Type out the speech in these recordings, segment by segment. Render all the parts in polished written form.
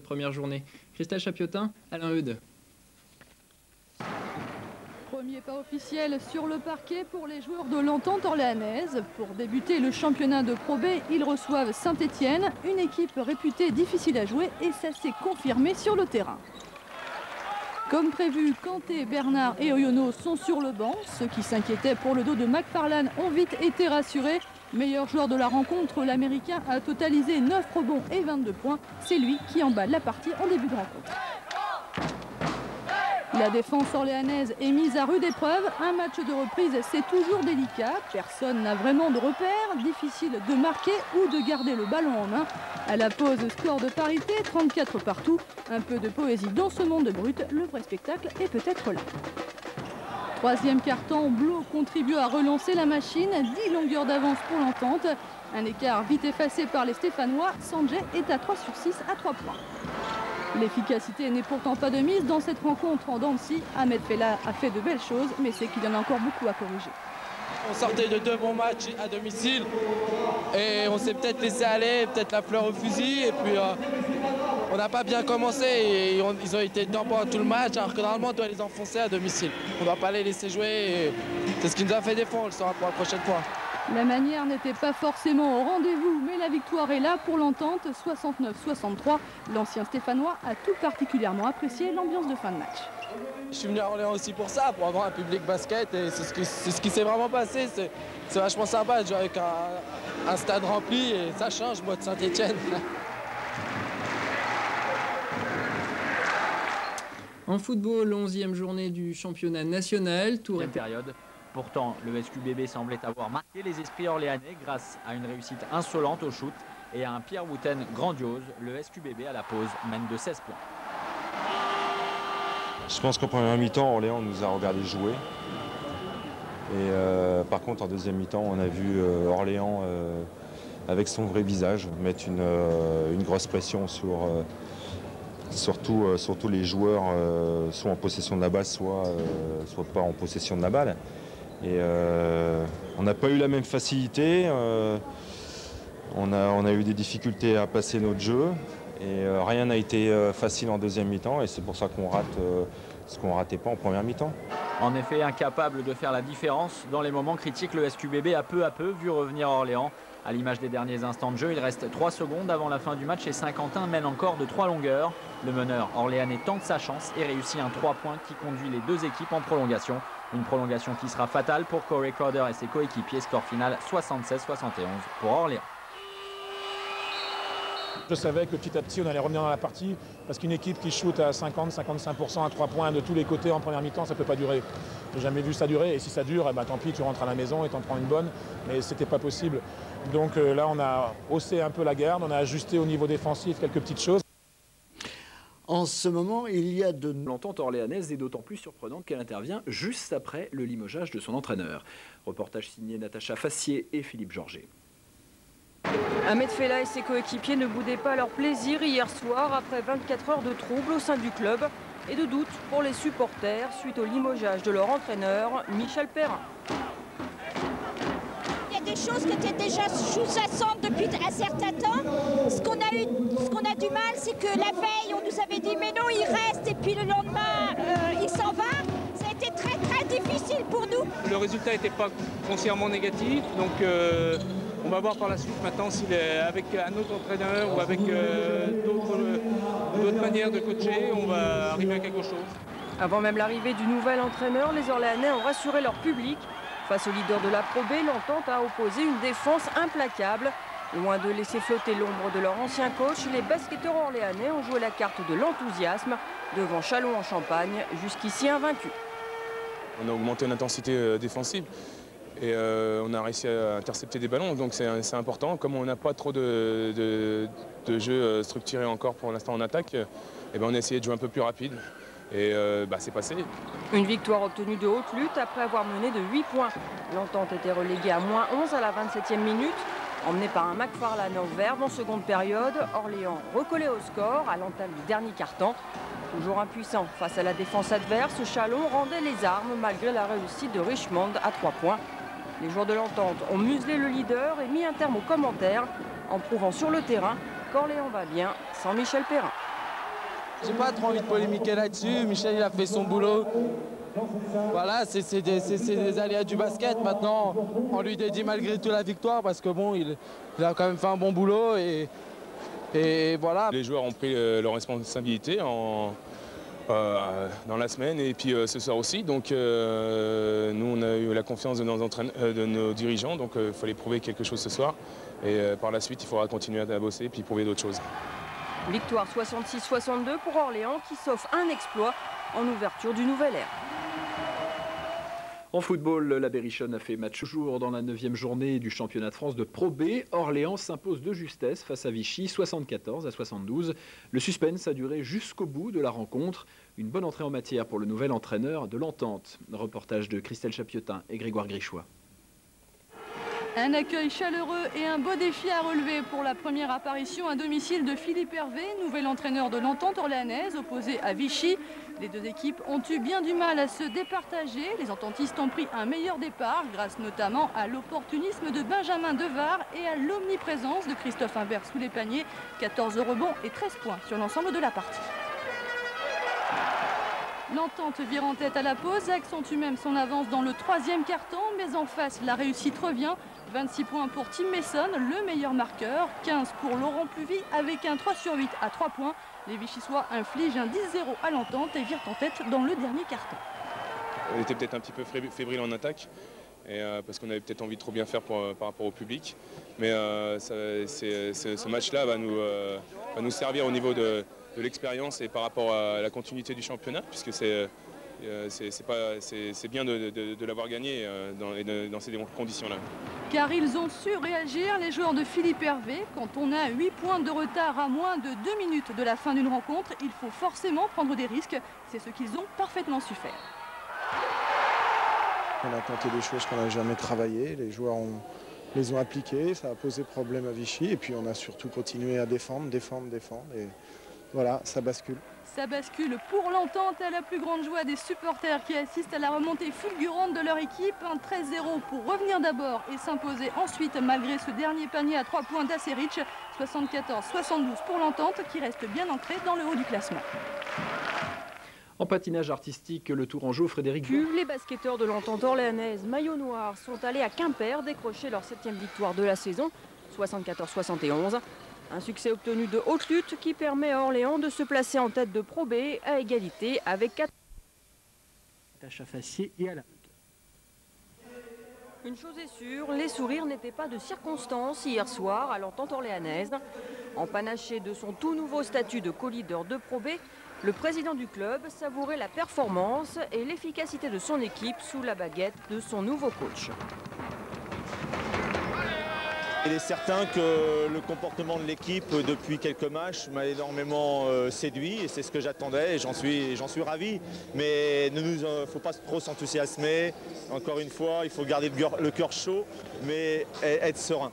première journée. Christelle Chapiotin, Alain Eudes. Premier pas officiel sur le parquet pour les joueurs de l'Entente orléanaise. Pour débuter le championnat de Pro B, ils reçoivent Saint-Étienne, une équipe réputée difficile à jouer et ça s'est confirmé sur le terrain. Comme prévu, Kanté, Bernard et Oyono sont sur le banc. Ceux qui s'inquiétaient pour le dos de McFarlane ont vite été rassurés. Meilleur joueur de la rencontre, l'Américain a totalisé 9 rebonds et 22 points. C'est lui qui emballe la partie en début de rencontre. La défense orléanaise est mise à rude épreuve. Un match de reprise, c'est toujours délicat. Personne n'a vraiment de repère. Difficile de marquer ou de garder le ballon en main. À la pause, score de parité, 34 partout. Un peu de poésie dans ce monde brut. Le vrai spectacle est peut-être là. Troisième quart-temps, Blo contribue à relancer la machine. 10 longueurs d'avance pour l'Entente. Un écart vite effacé par les Stéphanois. Sanjay est à 3 sur 6 à 3 points. L'efficacité n'est pourtant pas de mise dans cette rencontre en dents de scie. Ahmed Fella a fait de belles choses, mais c'est qu'il y en a encore beaucoup à corriger. On sortait de 2 bons matchs à domicile et on s'est peut-être laissé aller, peut-être la fleur au fusil. Et puis on n'a pas bien commencé et ils ont été dedans pendant tout le match, alors que normalement on doit les enfoncer à domicile. On ne doit pas les laisser jouer. C'est ce qui nous a fait défaut, on le saura pour la prochaine fois. La manière n'était pas forcément au rendez-vous, mais la victoire est là pour l'Entente, 69-63. L'ancien Stéphanois a tout particulièrement apprécié l'ambiance de fin de match. Je suis venu à Orléans aussi pour ça, pour avoir un public basket, et c'est ce qui s'est vraiment passé. C'est vachement sympa de jouer avec un stade rempli, et ça change, moi, de Saint-Étienne. En football, 11e journée du championnat national. Tour période. Pourtant, le SQBB semblait avoir marqué les esprits orléanais grâce à une réussite insolente au shoot et à un Pierre Wouten grandiose. Le SQBB à la pause mène de 16 points. Je pense qu'en première mi-temps, Orléans nous a regardé jouer. Et par contre, en deuxième mi-temps, on a vu Orléans avec son vrai visage mettre une grosse pression sur surtout les joueurs soit en possession de la balle, soit pas en possession de la balle. Et on n'a pas eu la même facilité, on a eu des difficultés à passer notre jeu et rien n'a été facile en deuxième mi-temps et c'est pour ça qu'on rate ce qu'on ne ratait pas en première mi-temps. En effet, incapable de faire la différence dans les moments critiques, le SQBB a peu à peu vu revenir Orléans. À l'image des derniers instants de jeu, il reste 3 secondes avant la fin du match et Saint-Quentin mène encore de 3 longueurs. Le meneur orléanais tente sa chance et réussit un 3 points qui conduit les deux équipes en prolongation. Une prolongation qui sera fatale pour Corey Crowder et ses coéquipiers. Score final 76-71 pour Orléans. Je savais que petit à petit on allait revenir dans la partie parce qu'une équipe qui shoot à 50-55% à 3 points de tous les côtés en première mi-temps, ça ne peut pas durer. J'ai jamais vu ça durer et si ça dure, tant pis, tu rentres à la maison et t'en prends une bonne, mais c'était pas possible. Donc là on a haussé un peu la garde, on a ajusté au niveau défensif quelques petites choses. En ce moment, il y a de... L'Entente orléanaise est d'autant plus surprenante qu'elle intervient juste après le limogeage de son entraîneur. Reportage signé Natacha Fassier et Philippe Georget. Ahmed Fella et ses coéquipiers ne boudaient pas leur plaisir hier soir après 24 heures de troubles au sein du club et de doute pour les supporters suite au limogeage de leur entraîneur Michel Perrin. Il y a des choses qui étaient déjà sous-jacentes depuis un certain temps. Ce qu'on a du mal, c'est que la veille, on nous avait dit mais non, il reste et puis le lendemain, il s'en va. Ça a été très très difficile pour nous. Le résultat n'était pas foncièrement négatif, donc on va voir par la suite maintenant s'il est avec un autre entraîneur ou avec d'autres manières de coacher, on va arriver à quelque chose. Avant même l'arrivée du nouvel entraîneur, les Orléanais ont rassuré leur public. Face au leader de la Pro B, l'Entente a opposé une défense implacable. Loin de laisser flotter l'ombre de leur ancien coach, les basketteurs orléanais ont joué la carte de l'enthousiasme devant Châlons-en-Champagne, jusqu'ici invaincus. On a augmenté l'intensité défensive et on a réussi à intercepter des ballons, donc c'est important. Comme on n'a pas trop de jeu structuré encore pour l'instant en attaque, on a essayé de jouer un peu plus rapide. Et c'est passé. Une victoire obtenue de haute lutte après avoir mené de 8 points. L'Entente était reléguée à -11 à la 27e minute. Emmené par un McFarlane au verbe en seconde période, Orléans recollait au score à l'entame du dernier quart-temps. Toujours impuissant face à la défense adverse, Châlons rendait les armes malgré la réussite de Richmond à 3 points. Les joueurs de l'Entente ont muselé le leader et mis un terme aux commentaires en prouvant sur le terrain qu'Orléans va bien sans Michel Perrin. j'ai pas trop envie de polémiquer là-dessus. Michel, il a fait son boulot. Voilà, c'est des aléas du basket. Maintenant, on lui dédie malgré tout la victoire parce que bon, il a quand même fait un bon boulot et voilà. Les joueurs ont pris leurs responsabilités dans la semaine et puis ce soir aussi. Donc nous, on a eu la confiance de nos dirigeants, donc il fallait prouver quelque chose ce soir. Et par la suite, il faudra continuer à bosser et puis prouver d'autres choses. Victoire 66-62 pour Orléans qui s'offre un exploit en ouverture du nouvel ère. En football, la Berrichonne a fait match jour dans la 9e journée du championnat de France de Pro B. Orléans s'impose de justesse face à Vichy, 74-72. Le suspense a duré jusqu'au bout de la rencontre. Une bonne entrée en matière pour le nouvel entraîneur de l'Entente. Reportage de Christelle Chapiotin et Grégoire Grichois. Un accueil chaleureux et un beau défi à relever pour la première apparition à domicile de Philippe Hervé, nouvel entraîneur de l'Entente orléanaise, opposé à Vichy. Les deux équipes ont eu bien du mal à se départager. Les ententistes ont pris un meilleur départ, grâce notamment à l'opportunisme de Benjamin Devard et à l'omniprésence de Christophe Imbert sous les paniers. 14 rebonds et 13 points sur l'ensemble de la partie. L'Entente vire en tête à la pause, accentue même son avance dans le 3e quart-temps, mais en face, la réussite revient. 26 points pour Tim Mason, le meilleur marqueur, 15 pour Laurent Pluvy avec un 3/8 à 3 points. Les Vichysois infligent un 10-0 à l'Entente et virent en tête dans le dernier quart-temps. On était peut-être un petit peu fébrile en attaque, parce qu'on avait peut-être envie de trop bien faire par rapport au public. Mais ce match-là va nous servir au niveau de l'expérience et par rapport à la continuité du championnat, puisque c'est bien de l'avoir gagné dans ces conditions-là. Car ils ont su réagir, les joueurs de Philippe Hervé. Quand on a 8 points de retard à moins de 2 minutes de la fin d'une rencontre, il faut forcément prendre des risques. C'est ce qu'ils ont parfaitement su faire. On a tenté des choses qu'on n'a jamais travaillées. Les joueurs les ont appliquées, ça a posé problème à Vichy. Et puis on a surtout continué à défendre. Et voilà, ça bascule. Ça bascule pour l'Entente à la plus grande joie des supporters qui assistent à la remontée fulgurante de leur équipe. Un 13-0 pour revenir d'abord et s'imposer ensuite malgré ce dernier panier à 3 points d'Acerich. 74-72 pour l'Entente qui reste bien ancrée dans le haut du classement. En patinage artistique, le Tourangeau, Frédéric. Les basketteurs de l'Entente orléanaise, maillot noir, sont allés à Quimper décrocher leur 7e victoire de la saison, 74-71. Un succès obtenu de haute lutte qui permet à Orléans de se placer en tête de Pro B à égalité avec 4. Natacha Fassier et à la Une chose est sûre, les sourires n'étaient pas de circonstance hier soir à l'Entente orléanaise. Empanaché de son tout nouveau statut de co-leader de Pro B, le président du club savourait la performance et l'efficacité de son équipe sous la baguette de son nouveau coach. Il est certain que le comportement de l'équipe depuis quelques matchs m'a énormément séduit et c'est ce que j'attendais et j'en suis ravi. Mais il ne faut pas trop s'enthousiasmer. Encore une fois, il faut garder le cœur chaud mais être serein.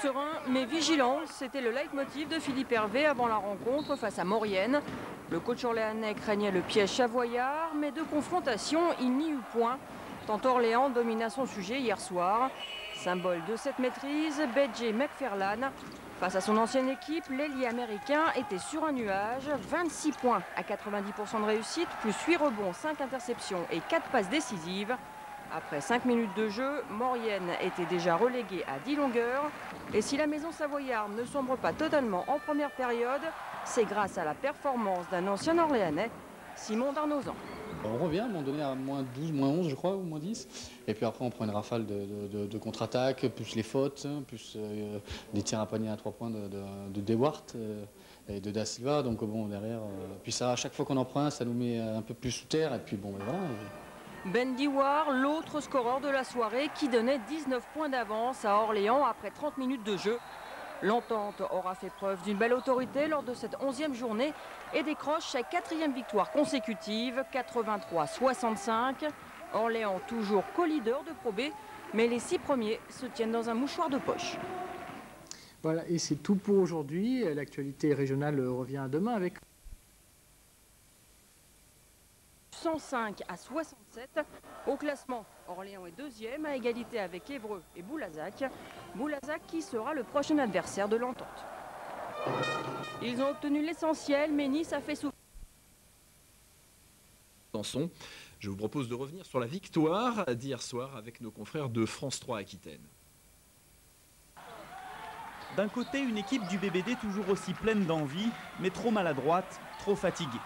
Serein mais vigilant, c'était le leitmotiv de Philippe Hervé avant la rencontre face à Maurienne. Le coach orléanais craignait le piège savoyard, mais de confrontation, il n'y eut point. Tant Orléans domina son sujet hier soir. Symbole de cette maîtrise, B.J. McFarlane. Face à son ancienne équipe, l'ailier américain était sur un nuage. 26 points à 90% de réussite, plus 8 rebonds, 5 interceptions et 4 passes décisives. Après 5 minutes de jeu, Maurienne était déjà reléguée à 10 longueurs. Et si la maison savoyarde ne sombre pas totalement en première période, c'est grâce à la performance d'un ancien Orléanais, Simon Darnozan. On revient à un moment donné à moins 12, moins 11 je crois, ou moins 10. Et puis après on prend une rafale de contre-attaque, plus les fautes, plus des tirs à panier à 3 points de Dewart et de Da Silva. Donc bon, derrière, puis ça, à chaque fois qu'on en prend un, ça nous met un peu plus sous terre. Et puis bon, ben voilà. Ben Diwar, l'autre scoreur de la soirée, qui donnait 19 points d'avance à Orléans après 30 minutes de jeu. L'Entente aura fait preuve d'une belle autorité lors de cette 11e journée et décroche sa 4e victoire consécutive, 83-65. Orléans toujours co-leader de Pro B, mais les 6 premiers se tiennent dans un mouchoir de poche. Voilà, et c'est tout pour aujourd'hui. L'actualité régionale revient demain avec 105 à 67. Au classement, Orléans est 2e à égalité avec Évreux et Boulazac. Boulazac qui sera le prochain adversaire de l'Entente. Ils ont obtenu l'essentiel, mais Nice a fait souffrir. Je vous propose de revenir sur la victoire d'hier soir avec nos confrères de France 3 Aquitaine. D'un côté, une équipe du BBD toujours aussi pleine d'envie, mais trop maladroite, trop fatiguée.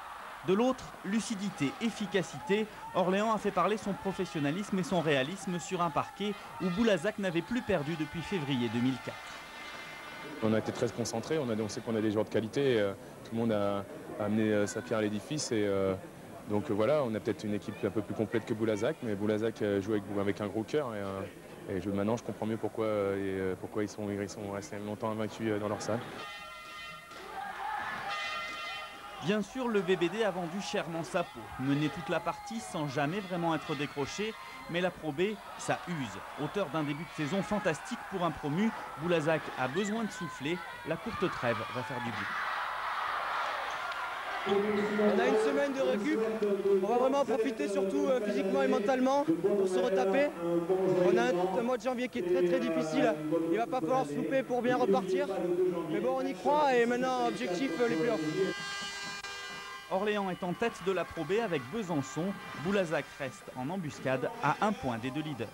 De l'autre, lucidité, efficacité. Orléans a fait parler son professionnalisme et son réalisme sur un parquet où Boulazac n'avait plus perdu depuis février 2004. On a été très concentrés, on sait qu'on a des joueurs de qualité, tout le monde a amené sa pierre à l'édifice. Donc voilà, on a peut-être une équipe un peu plus complète que Boulazac, mais Boulazac joue avec un gros cœur. Et maintenant, je comprends mieux pourquoi ils sont restés longtemps invaincus dans leur salle. Bien sûr, le BBD a vendu chèrement sa peau, mené toute la partie sans jamais vraiment être décroché, mais la Pro B, ça use. Auteur d'un début de saison fantastique pour un promu, Boulazac a besoin de souffler, la courte trêve va faire du bien. On a une semaine de récup, on va vraiment en profiter surtout physiquement et mentalement pour se retaper. On a un mois de janvier qui est très difficile, il va pas falloir se louper pour bien repartir. Mais bon, on y croit et maintenant objectif les playoffs. Orléans est en tête de la Pro B avec Besançon. Boulazac reste en embuscade à 1 point des 2 leaders.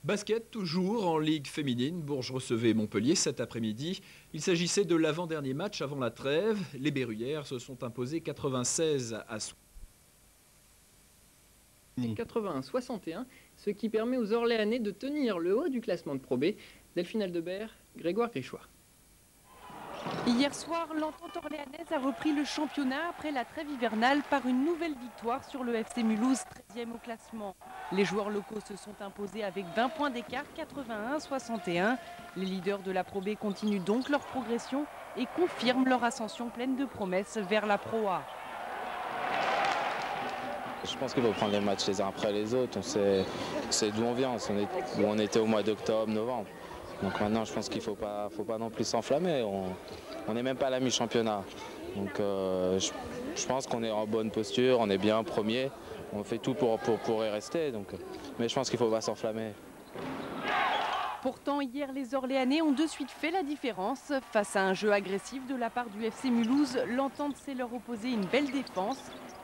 Basket, toujours en Ligue féminine. Bourges recevait Montpellier cet après-midi. Il s'agissait de l'avant-dernier match avant la trêve. Les Berruyères se sont imposées 81-61, ce qui permet aux Orléanais de tenir le haut du classement de Pro B. Delphine Aldebert, Grégoire Grichois. Hier soir, l'Entente orléanaise a repris le championnat après la trêve hivernale par une nouvelle victoire sur le FC Mulhouse, 13e au classement. Les joueurs locaux se sont imposés avec 20 points d'écart, 81-61. Les leaders de la Pro B continuent donc leur progression et confirment leur ascension pleine de promesses vers la Pro A. Je pense qu'il faut prendre les matchs les uns après les autres. On sait d'où on vient, on était au mois d'octobre, novembre. Donc maintenant, je pense qu'il ne faut pas non plus s'enflammer. On n'est même pas à la mi-championnat. Donc je pense qu'on est en bonne posture, on est bien premier. On fait tout pour y rester. Mais je pense qu'il ne faut pas s'enflammer. Pourtant, hier, les Orléanais ont de suite fait la différence. Face à un jeu agressif de la part du FC Mulhouse, l'Entente sait leur opposer une belle défense.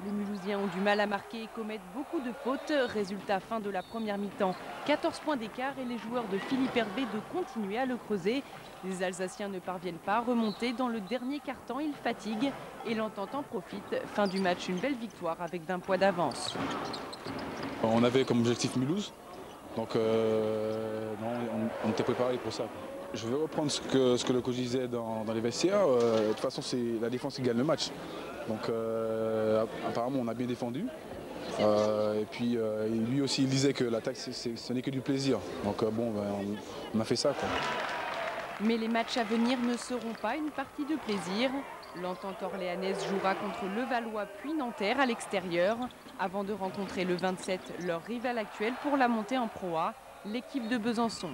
Les Mulhousiens ont du mal à marquer et commettent beaucoup de fautes. Résultat, fin de la première mi-temps, 14 points d'écart et les joueurs de Philippe Hervé de continuer à le creuser. Les Alsaciens ne parviennent pas à remonter. Dans le dernier quart-temps, ils fatiguent et l'Entente en profite. Fin du match, une belle victoire avec 20 points d'avance. On avait comme objectif Mulhouse, donc on était préparé pour ça. Je vais reprendre ce que le coach disait dans les vestiaires. De toute façon, c'est la défense qui gagne le match. Donc apparemment on a bien défendu. Et puis lui aussi il disait que l'attaque ce n'est que du plaisir. Donc on a fait ça, quoi. Mais les matchs à venir ne seront pas une partie de plaisir. L'Entente orléanaise jouera contre Levallois puis Nanterre à l'extérieur avant de rencontrer le 27 leur rival actuel pour la montée en Pro A, l'équipe de Besançon.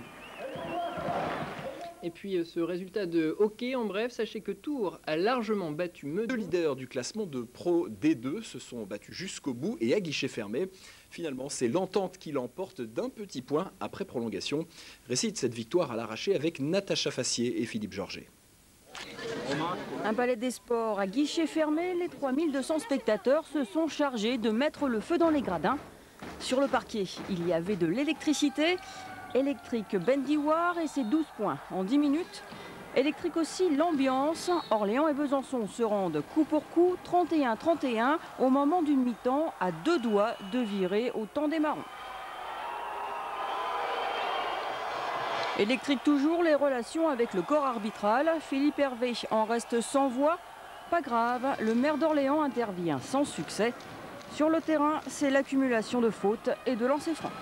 Et puis ce résultat de hockey, en bref, sachez que Tours a largement battu Meudon. Deux leaders du classement de Pro D2 se sont battus jusqu'au bout et à guichet fermé. Finalement, c'est l'Entente qui l'emporte d'un petit point après prolongation. Récit de cette victoire à l'arraché avec Natacha Fassier et Philippe Georget. Un palais des sports à guichet fermé, les 3200 spectateurs se sont chargés de mettre le feu dans les gradins. Sur le parquet, il y avait de l'électricité. Électrique Bendiwar et ses 12 points en 10 minutes. Électrique aussi l'ambiance. Orléans et Besançon se rendent coup pour coup, 31-31, au moment d'une mi-temps, à 2 doigts de virer au temps des marrons. Électrique toujours, les relations avec le corps arbitral. Philippe Hervé en reste sans voix. Pas grave, le maire d'Orléans intervient sans succès. Sur le terrain, c'est l'accumulation de fautes et de lancers francs.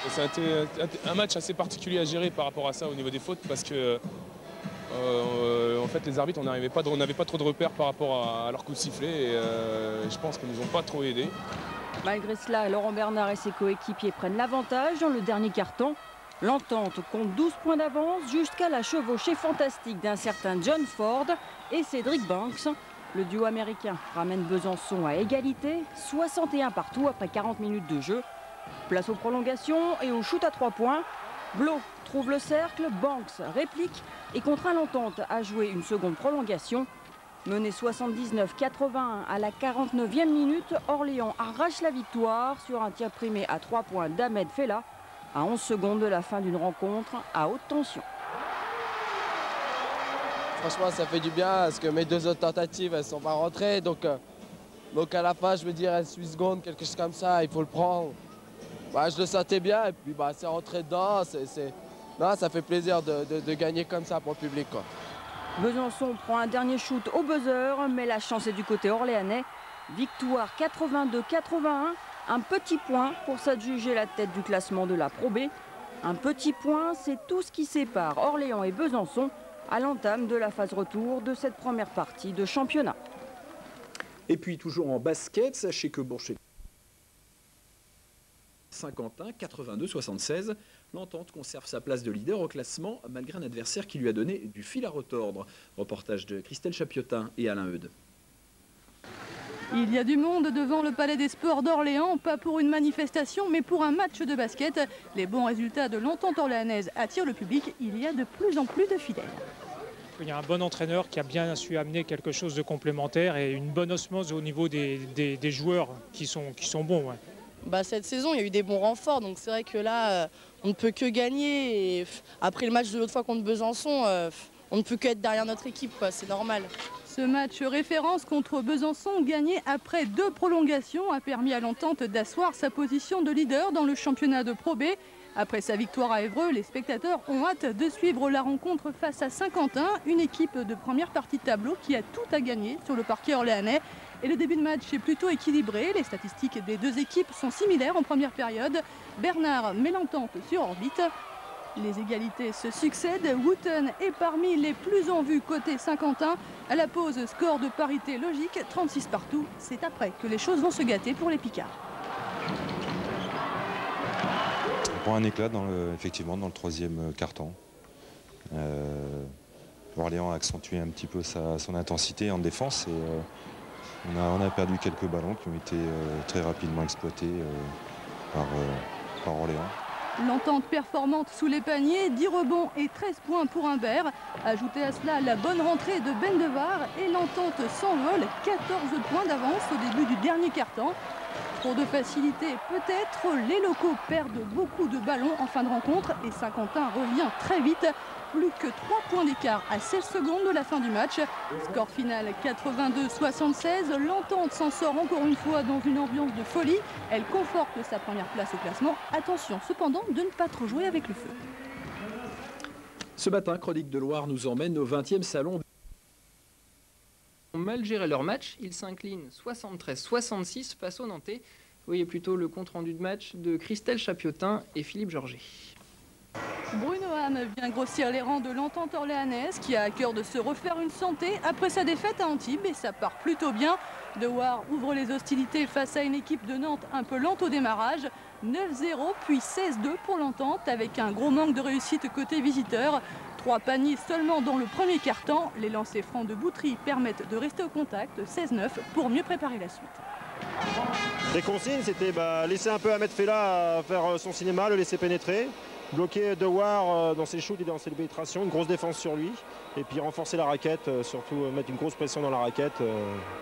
Ça a été un match assez particulier à gérer par rapport à ça au niveau des fautes parce que en fait les arbitres on n'avait pas trop de repères par rapport à leur coup de sifflet et je pense qu'ils nous ont pas trop aidés. Malgré cela, Laurent Bernard et ses coéquipiers prennent l'avantage dans le dernier quart-temps. L'Entente compte 12 points d'avance jusqu'à la chevauchée fantastique d'un certain John Ford et Cédric Banks. Le duo américain ramène Besançon à égalité, 61 partout après 40 minutes de jeu. Place aux prolongations et au shoot à 3 points. Blo trouve le cercle, Banks réplique et contraint l'Entente à jouer une seconde prolongation. Mené 79-81 à la 49e minute, Orléans arrache la victoire sur un tir primé à 3 points d'Ahmed Fella à 11 secondes de la fin d'une rencontre à haute tension. Franchement, ça fait du bien parce que mes deux autres tentatives, elles ne sont pas rentrées. Donc à la fin, je me dis, il reste 8 secondes, quelque chose comme ça, il faut le prendre. Bah, je le sentais bien et puis bah, c'est rentré dedans. Non, ça fait plaisir de gagner comme ça pour le public, quoi. Besançon prend un dernier shoot au buzzer, mais la chance est du côté orléanais. Victoire 82-81, un petit point pour s'adjuger la tête du classement de la Pro B. Un petit point, c'est tout ce qui sépare Orléans et Besançon à l'entame de la phase retour de cette première partie de championnat. Et puis toujours en basket, sachez que Saint-Quentin, 82-76, l'Entente conserve sa place de leader au classement malgré un adversaire qui lui a donné du fil à retordre. Reportage de Christelle Chapiotin et Alain Eudes. Il y a du monde devant le Palais des Sports d'Orléans, pas pour une manifestation mais pour un match de basket. Les bons résultats de l'Entente orléanaise attirent le public, il y a de plus en plus de fidèles. Il y a un bon entraîneur qui a bien su amener quelque chose de complémentaire et une bonne osmose au niveau des joueurs qui sont bons. Ouais. Bah, cette saison, il y a eu des bons renforts, donc c'est vrai que là, on ne peut que gagner. Et après le match de l'autre fois contre Besançon, on ne peut qu'être derrière notre équipe, c'est normal. Ce match référence contre Besançon, gagné après 2 prolongations, a permis à l'Entente d'asseoir sa position de leader dans le championnat de Pro B. Après sa victoire à Évreux, les spectateurs ont hâte de suivre la rencontre face à Saint-Quentin, une équipe de première partie de tableau qui a tout à gagner sur le parquet orléanais. Et le début de match est plutôt équilibré. Les statistiques des deux équipes sont similaires en première période. Bernard met l'Entente sur orbite. Les égalités se succèdent. Wooten est parmi les plus en vue côté Saint-Quentin. À la pause, score de parité logique, 36 partout. C'est après que les choses vont se gâter pour les Picards. On prend un éclat effectivement dans le 3e quart-temps. Orléans a accentué un petit peu son intensité en défense et on a perdu quelques ballons qui ont été très rapidement exploités par Orléans. L'Entente performante sous les paniers, 10 rebonds et 13 points pour Humbert. Ajoutez à cela la bonne rentrée de Ben Devar et l'Entente s'envole, 14 points d'avance au début du dernier quart-temps. Trop de facilité peut-être, les locaux perdent beaucoup de ballons en fin de rencontre et Saint-Quentin revient très vite. Plus que 3 points d'écart à 16 secondes de la fin du match. Score final 82-76. L'Entente s'en sort encore une fois dans une ambiance de folie. Elle conforte sa première place au classement. Attention cependant de ne pas trop jouer avec le feu. Ce matin, Chronique de Loire nous emmène au 20e salon. Ils ont mal géré leur match. Ils s'inclinent 73-66 face aux Nantais. Vous voyez plutôt le compte-rendu de match de Christelle Chapiotin et Philippe Georget. Bruno Ham vient grossir les rangs de l'Entente orléanaise qui a à cœur de se refaire une santé après sa défaite à Antibes et ça part plutôt bien. Dewar ouvre les hostilités face à une équipe de Nantes un peu lente au démarrage. 9-0 puis 16-2 pour l'Entente avec un gros manque de réussite côté visiteur. 3 paniers seulement dans le premier quart-temps. Les lancers francs de Boutry permettent de rester au contact. 16-9 pour mieux préparer la suite. Les consignes, c'était laisser un peu Ahmed Fella faire son cinéma, le laisser pénétrer. Bloquer Dewar dans ses shoots et dans ses pénétrations, une grosse défense sur lui. Et puis renforcer la raquette, surtout mettre une grosse pression dans la raquette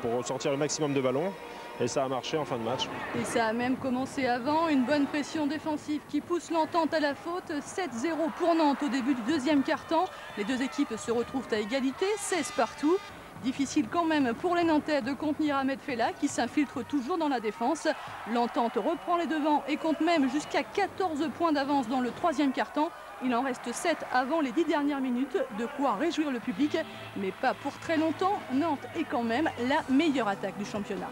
pour sortir le maximum de ballons. Et ça a marché en fin de match. Et ça a même commencé avant, une bonne pression défensive qui pousse l'Entente à la faute. 7-0 pour Nantes au début du deuxième quart-temps. Les deux équipes se retrouvent à égalité, 16 partout. Difficile quand même pour les Nantais de contenir Ahmed Fella qui s'infiltre toujours dans la défense. L'Entente reprend les devants et compte même jusqu'à 14 points d'avance dans le troisième quart-temps. Il en reste 7 avant les 10 dernières minutes, de quoi réjouir le public, mais pas pour très longtemps. Nantes est quand même la meilleure attaque du championnat.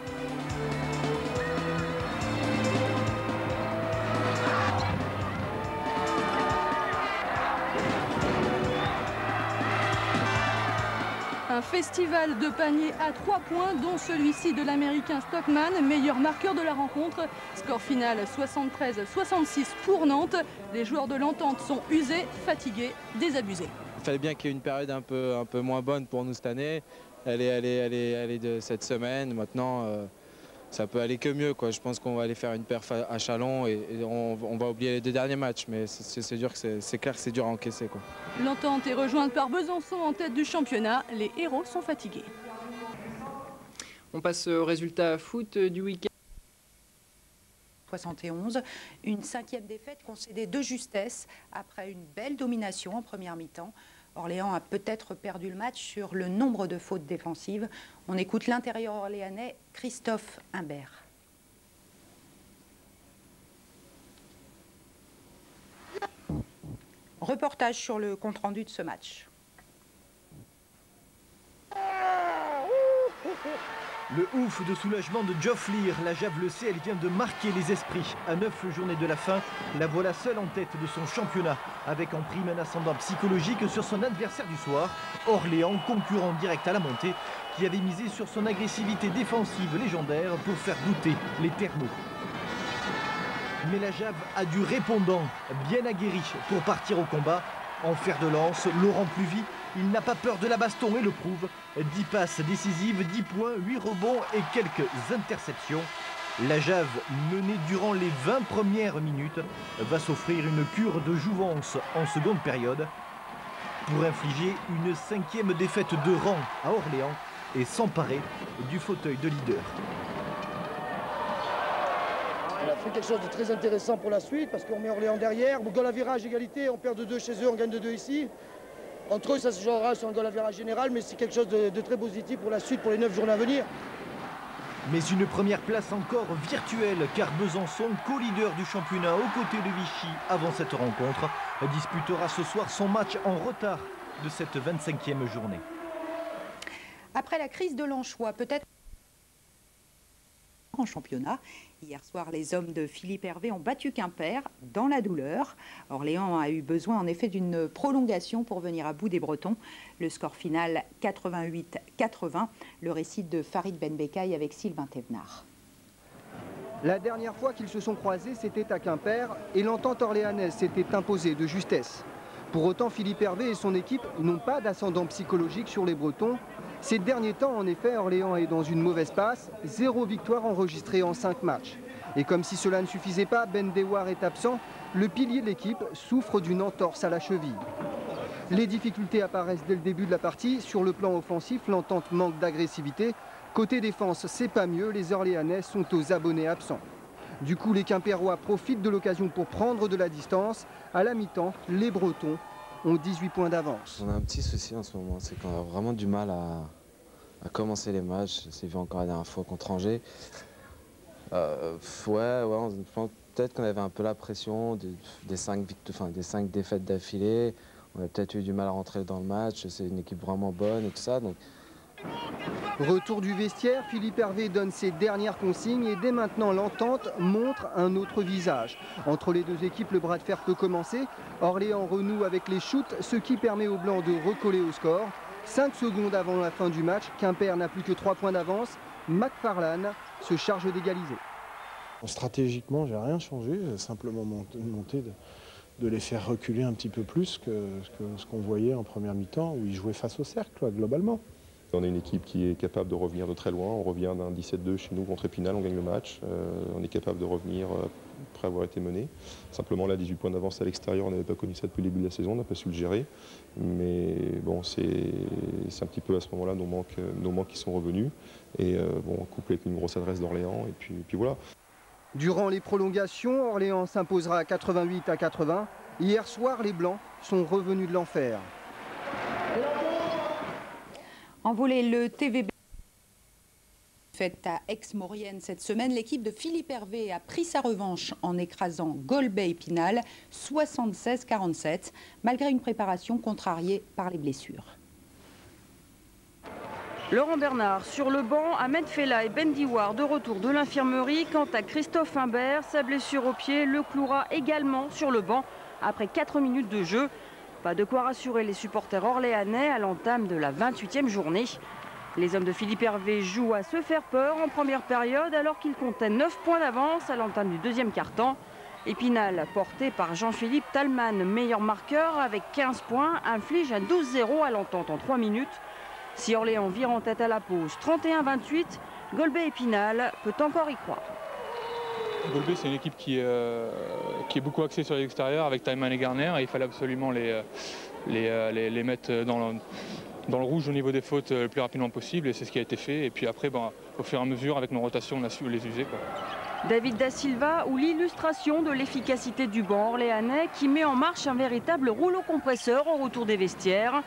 Un festival de paniers à 3 points, dont celui-ci de l'Américain Stockman, meilleur marqueur de la rencontre. Score final 73-66 pour Nantes. Les joueurs de l'Entente sont usés, fatigués, désabusés. Il fallait bien qu'il y ait une période un peu moins bonne pour nous cette année. Elle est de cette semaine. Maintenant, ça peut aller que mieux, quoi. Je pense qu'on va aller faire une perf à Châlons et on va oublier les 2 derniers matchs. Mais c'est dur, c'est clair que c'est dur à encaisser, quoi. L'Entente est rejointe par Besançon en tête du championnat. Les héros sont fatigués. On passe au résultat foot du week-end. 71, une 5e défaite concédée de justesse après une belle domination en première mi-temps. Orléans a peut-être perdu le match sur le nombre de fautes défensives. On écoute l'intérieur orléanais Christophe Imbert. Reportage sur le compte-rendu de ce match. Le ouf de soulagement de Geoff Lear, la Jave le sait, elle vient de marquer les esprits. À 9 journées de la fin, la voilà seule en tête de son championnat, avec en prime un ascendant psychologique sur son adversaire du soir, Orléans, concurrent direct à la montée, qui avait misé sur son agressivité défensive légendaire pour faire douter les thermos. Mais la Jave a du répondant, bien aguerri pour partir au combat. En fer de lance, Laurent Pluvy, il n'a pas peur de la baston et le prouve. 10 passes décisives, 10 points, 8 rebonds et quelques interceptions. La Jave, menée durant les 20 premières minutes, va s'offrir une cure de jouvence en seconde période pour infliger une 5e défaite de rang à Orléans et s'emparer du fauteuil de leader. On a fait quelque chose de très intéressant pour la suite parce qu'on met Orléans derrière. Goal à virage, égalité, on perd de 2 chez eux, on gagne de 2 ici. Entre eux, ça se jouera sur un goal à virage général, mais c'est quelque chose de très positif pour la suite, pour les 9 journées à venir. Mais une première place encore virtuelle, car Besançon, co-leader du championnat aux côtés de Vichy avant cette rencontre, disputera ce soir son match en retard de cette 25e journée. Après la crise de l'Anchois, peut-être en championnat. Hier soir, les hommes de Philippe Hervé ont battu Quimper dans la douleur. Orléans a eu besoin en effet d'une prolongation pour venir à bout des Bretons. Le score final 88-80. Le récit de Farid Benbekay avec Sylvain Thévenard. La dernière fois qu'ils se sont croisés, c'était à Quimper et l'entente orléanaise s'était imposée de justesse. Pour autant, Philippe Hervé et son équipe n'ont pas d'ascendant psychologique sur les Bretons. Ces derniers temps, en effet, Orléans est dans une mauvaise passe, 0 victoire enregistrée en 5 matchs. Et comme si cela ne suffisait pas, Ben Dewar est absent. Le pilier de l'équipe souffre d'une entorse à la cheville. Les difficultés apparaissent dès le début de la partie. Sur le plan offensif, l'entente manque d'agressivité. Côté défense, c'est pas mieux. Les Orléanais sont aux abonnés absents. Du coup, les Quimpérois profitent de l'occasion pour prendre de la distance. À la mi-temps, les Bretons ont 18 points d'avance. On a un petit souci en ce moment, c'est qu'on a vraiment du mal à commencer les matchs. C'est vu encore la dernière fois contre Angers. Je pense peut-être qu'on avait un peu la pression des 5 défaites d'affilée. On a peut-être eu du mal à rentrer dans le match. C'est une équipe vraiment bonne et tout ça. Donc... Retour du vestiaire, Philippe Hervé donne ses dernières consignes et dès maintenant l'entente montre un autre visage. Entre les deux équipes, le bras de fer peut commencer. Orléans renoue avec les shoots, ce qui permet aux Blancs de recoller au score. 5 secondes avant la fin du match, Quimper n'a plus que 3 points d'avance. McFarlane se charge d'égaliser. Stratégiquement, j'ai rien changé, j'ai simplement monté de les faire reculer un petit peu plus que ce qu'on voyait en première mi-temps où ils jouaient face au cercle, globalement. On est une équipe qui est capable de revenir de très loin. On revient d'un 17-2 chez nous contre Épinal, on gagne le match. On est capable de revenir après avoir été mené. Simplement, là, 18 points d'avance à l'extérieur, on n'avait pas connu ça depuis le début de la saison, on n'a pas su le gérer. Mais bon, c'est un petit peu à ce moment-là nos manques qui sont revenus. Et couplé avec une grosse adresse d'Orléans, et puis voilà. Durant les prolongations, Orléans s'imposera à 88-80. Hier soir, les Blancs sont revenus de l'enfer. En volée, le TVB faite à Aix-Maurienne cette semaine, l'équipe de Philippe Hervé a pris sa revanche en écrasant Golbey-Épinal 76-47, malgré une préparation contrariée par les blessures. Laurent Bernard sur le banc, Ahmed Fella et Ben Dewar de retour de l'infirmerie. Quant à Christophe Imbert, sa blessure au pied le clouera également sur le banc après 4 minutes de jeu. Pas de quoi rassurer les supporters orléanais à l'entame de la 28e journée. Les hommes de Philippe Hervé jouent à se faire peur en première période alors qu'ils comptaient 9 points d'avance à l'entame du deuxième quart-temps. Épinal, porté par Jean-Philippe Talman, meilleur marqueur avec 15 points, inflige un 12-0 à l'entente en 3 minutes. Si Orléans vire en tête à la pause 31-28, Golbet-Épinal peut encore y croire. Golbet, c'est une équipe qui est beaucoup axée sur l'extérieur avec Taiman et Garner. Et il fallait absolument les mettre dans le rouge au niveau des fautes le plus rapidement possible. Et c'est ce qui a été fait. Et puis après, au fur et à mesure, avec nos rotations, on a su les user, quoi. David Da Silva ou l'illustration de l'efficacité du banc orléanais qui met en marche un véritable rouleau compresseur au retour des vestiaires.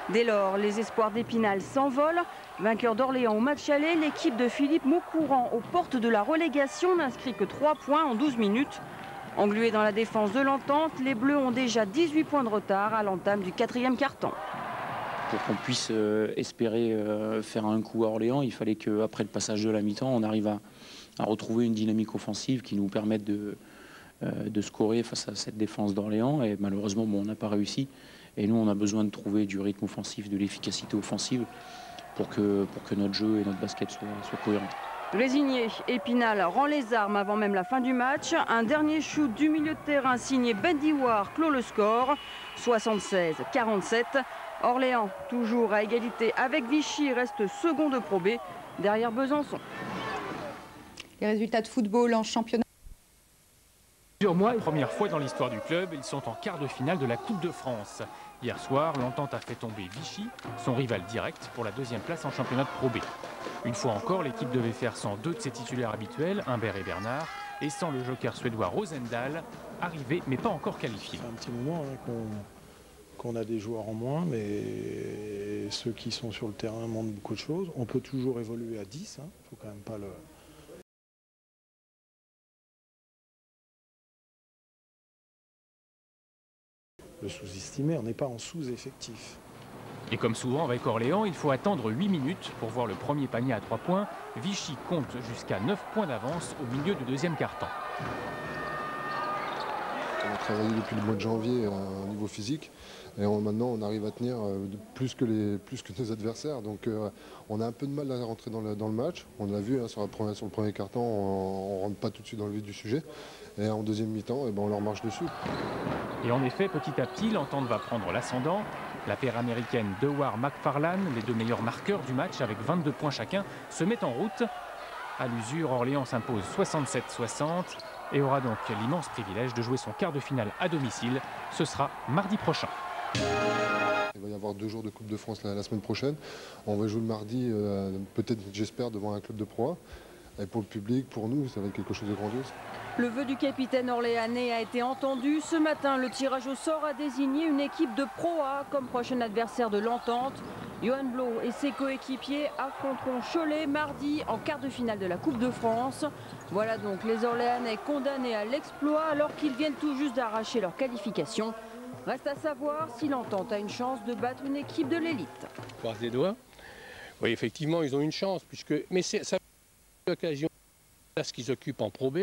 Dès lors, les espoirs d'Épinal s'envolent. Vainqueur d'Orléans au match aller, l'équipe de Philippe Maucourant aux portes de la relégation n'inscrit que 3 points en 12 minutes. Englués dans la défense de l'Entente, les Bleus ont déjà 18 points de retard à l'entame du 4e quart-temps. Pour qu'on puisse espérer faire un coup à Orléans, il fallait qu'après le passage de la mi-temps, on arrive à retrouver une dynamique offensive qui nous permette de scorer face à cette défense d'Orléans. Et malheureusement, on n'a pas réussi. Et nous, on a besoin de trouver du rythme offensif, de l'efficacité offensive pour que notre jeu et notre basket soient cohérents. Résigné, Épinal rend les armes avant même la fin du match. Un dernier shoot du milieu de terrain signé Ben Diwar clôt le score. 76-47. Orléans, toujours à égalité avec Vichy, reste second de Pro B derrière Besançon. Les résultats de football en championnat. Plusieurs mois, première fois dans l'histoire du club, ils sont en quart de finale de la Coupe de France. Hier soir, l'Entente a fait tomber Vichy, son rival direct pour la 2e place en championnat de Pro B. Une fois encore, l'équipe devait faire sans 2 de ses titulaires habituels, Humbert et Bernard, et sans le joker suédois Rosendahl, arrivé mais pas encore qualifié. C'est un petit moment qu'on a des joueurs en moins, mais ceux qui sont sur le terrain montrent beaucoup de choses. On peut toujours évoluer à 10, faut quand même pas le sous-estimer, on n'est pas en sous-effectif. Et comme souvent avec Orléans, il faut attendre 8 minutes pour voir le premier panier à 3 points. Vichy compte jusqu'à 9 points d'avance au milieu du 2e quart-temps. On a travaillé depuis le mois de janvier au niveau physique et maintenant on arrive à tenir plus que nos adversaires. Donc on a un peu de mal à rentrer dans le match. On l'a vu sur le premier quart-temps, on ne rentre pas tout de suite dans le vif du sujet. Et en deuxième mi-temps, on leur marche dessus. Et en effet, petit à petit, l'Entente va prendre l'ascendant. La paire américaine Dewar-McFarlane, les 2 meilleurs marqueurs du match avec 22 points chacun, se met en route. À l'usure, Orléans s'impose 67-60 et aura donc l'immense privilège de jouer son quart de finale à domicile. Ce sera mardi prochain. Il va y avoir 2 jours de Coupe de France la semaine prochaine. On va jouer le mardi, peut-être, j'espère, devant un club de Pro A. Et pour le public, pour nous, ça va être quelque chose de grandiose. Le vœu du capitaine orléanais a été entendu. Ce matin, le tirage au sort a désigné une équipe de Pro A comme prochain adversaire de l'Entente. Johan Blo et ses coéquipiers affronteront Cholet mardi en quart de finale de la Coupe de France. Voilà donc les Orléanais condamnés à l'exploit alors qu'ils viennent tout juste d'arracher leur qualification. Reste à savoir si l'Entente a une chance de battre une équipe de l'élite. Croise les doigts. Oui, effectivement, ils ont une chance, mais ça l'occasion à ce qu'ils occupent en Pro B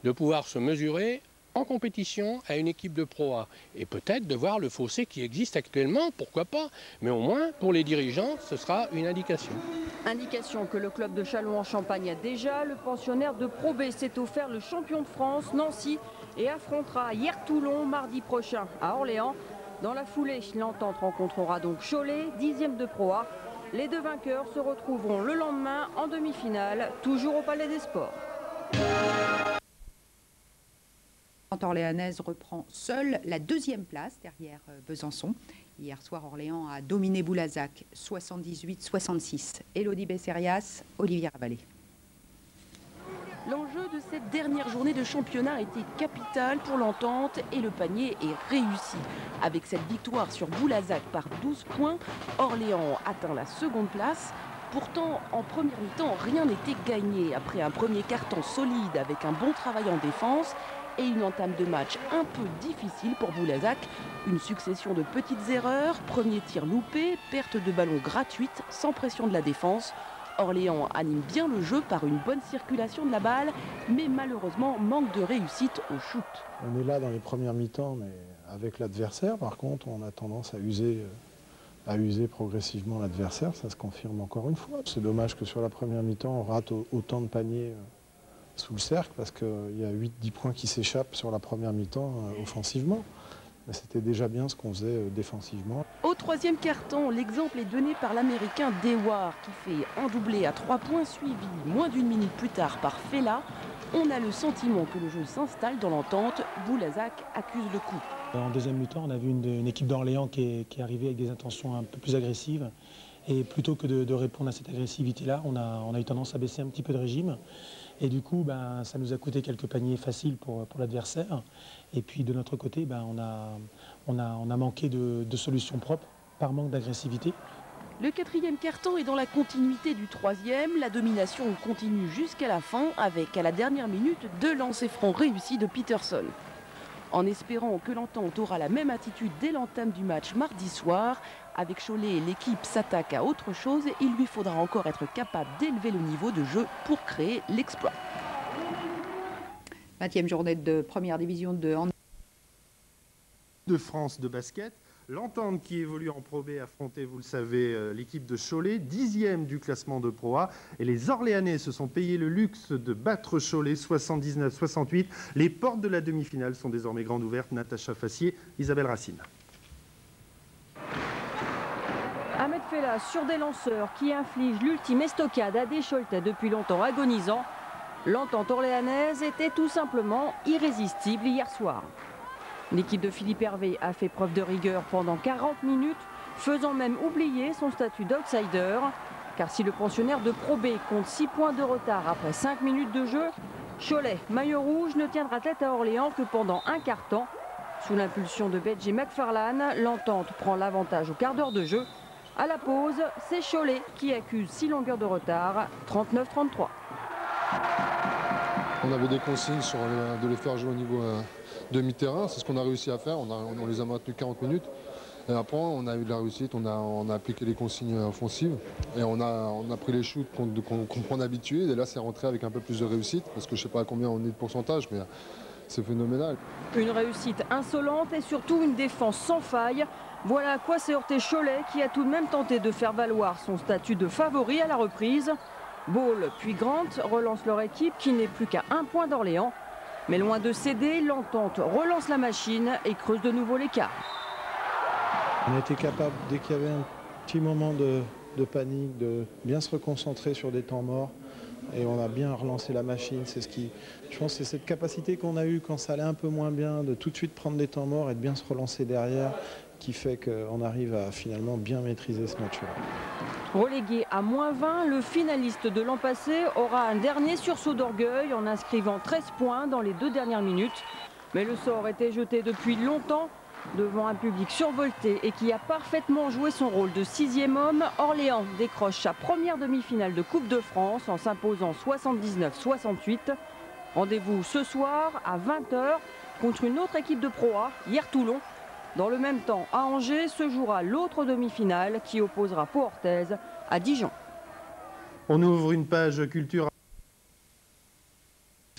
de pouvoir se mesurer en compétition à une équipe de Pro A et peut-être de voir le fossé qui existe actuellement, pourquoi pas, mais au moins pour les dirigeants ce sera une indication. Indication que le club de Châlons-en-Champagne a déjà. Le pensionnaire de Pro B s'est offert le champion de France, Nancy, et affrontera hier Toulon mardi prochain à Orléans. Dans la foulée, l'Entente rencontrera donc Cholet, 10e de Pro A. Les 2 vainqueurs se retrouveront le lendemain en demi-finale, toujours au Palais des Sports. Orléanaise reprend seule la 2e place derrière Besançon. Hier soir, Orléans a dominé Boulazac 78-66. Élodie Besserias, Olivier Ravallet. L'enjeu de cette dernière journée de championnat était capital pour l'Entente et le panier est réussi. Avec cette victoire sur Boulazac par 12 points, Orléans atteint la 2e place. Pourtant, en première mi-temps, rien n'était gagné. Après un premier quart-temps solide avec un bon travail en défense et une entame de match un peu difficile pour Boulazac. Une succession de petites erreurs, premier tir loupé, perte de ballon gratuite, sans pression de la défense. Orléans anime bien le jeu par une bonne circulation de la balle, mais malheureusement manque de réussite au shoot. On est là dans les premières mi-temps, mais avec l'adversaire, par contre, on a tendance à user progressivement l'adversaire. Ça se confirme encore une fois. C'est dommage que sur la première mi-temps, on rate autant de paniers sous le cercle, parce qu'il y a 8-10 points qui s'échappent sur la première mi-temps offensivement. Mais c'était déjà bien ce qu'on faisait défensivement. Au troisième quart-temps, l'exemple est donné par l'Américain Dewar qui fait un doublé à 3 points suivi moins d'une minute plus tard par Fela. On a le sentiment que le jeu s'installe dans l'entente. Boulazac accuse le coup. En deuxième mi-temps, on a vu une équipe d'Orléans qui est arrivée avec des intentions un peu plus agressives. Et plutôt que de répondre à cette agressivité-là, on a eu tendance à baisser un petit peu de régime. Et du coup, ça nous a coûté quelques paniers faciles pour l'adversaire. Et puis de notre côté, on a manqué de solutions propres par manque d'agressivité. Le quatrième quart-temps est dans la continuité du troisième. La domination continue jusqu'à la fin avec, à la dernière minute, 2 lancers francs réussis de Peterson. En espérant que l'Entente aura la même attitude dès l'entame du match mardi soir, avec Cholet, l'équipe s'attaque à autre chose. Il lui faudra encore être capable d'élever le niveau de jeu pour créer l'exploit. 20e journée de première division de France de basket. L'Entente qui évolue en Pro B affrontait, vous le savez, l'équipe de Cholet, 10e du classement de Pro A. Et les Orléanais se sont payés le luxe de battre Cholet 79-68. Les portes de la demi-finale sont désormais grandes ouvertes. Natacha Fassier, Isabelle Racine. Ahmed Fela sur des lanceurs qui infligent l'ultime estocade à des Choletais depuis longtemps agonisants. L'Entente orléanaise était tout simplement irrésistible hier soir. L'équipe de Philippe Hervé a fait preuve de rigueur pendant 40 minutes, faisant même oublier son statut d'outsider. Car si le pensionnaire de Pro B compte 6 points de retard après 5 minutes de jeu, Cholet, maillot rouge, ne tiendra tête à Orléans que pendant un quart temps. Sous l'impulsion de Benji McFarlane, l'Entente prend l'avantage au quart d'heure de jeu. À la pause, c'est Cholet qui accuse 6 longueurs de retard, 39-33. On avait des consignes sur de les faire jouer au niveau demi-terrain, c'est ce qu'on a réussi à faire, on les a maintenus 40 minutes. Et après, on a eu de la réussite, on a appliqué les consignes offensives et on a pris les shoots qu'on prend d'habitude. Et là, c'est rentré avec un peu plus de réussite, parce que je ne sais pas à combien on est de pourcentage, mais c'est phénoménal. Une réussite insolente et surtout une défense sans faille. Voilà à quoi s'est heurté Cholet, qui a tout de même tenté de faire valoir son statut de favori à la reprise. Ball puis Grant relancent leur équipe qui n'est plus qu'à 1 point d'Orléans. Mais loin de céder, l'Entente relance la machine et creuse de nouveau l'écart. On a été capable, dès qu'il y avait un petit moment de panique, de bien se reconcentrer sur des temps morts. Et on a bien relancé la machine. Je pense que c'est cette capacité qu'on a eue quand ça allait un peu moins bien, de tout de suite prendre des temps morts et de bien se relancer derrière, qui fait qu'on arrive à finalement bien maîtriser ce match-là. Relégué à -20, le finaliste de l'an passé aura un dernier sursaut d'orgueil en inscrivant 13 points dans les 2 dernières minutes. Mais le sort était jeté depuis longtemps. Devant un public survolté et qui a parfaitement joué son rôle de 6e homme, Orléans décroche sa première demi-finale de Coupe de France en s'imposant 79-68. Rendez-vous ce soir à 20 h contre une autre équipe de Pro A, Hier-Toulon. Dans le même temps, à Angers se jouera l'autre demi-finale qui opposera Pau-Orthez à Dijon. On ouvre une page culture.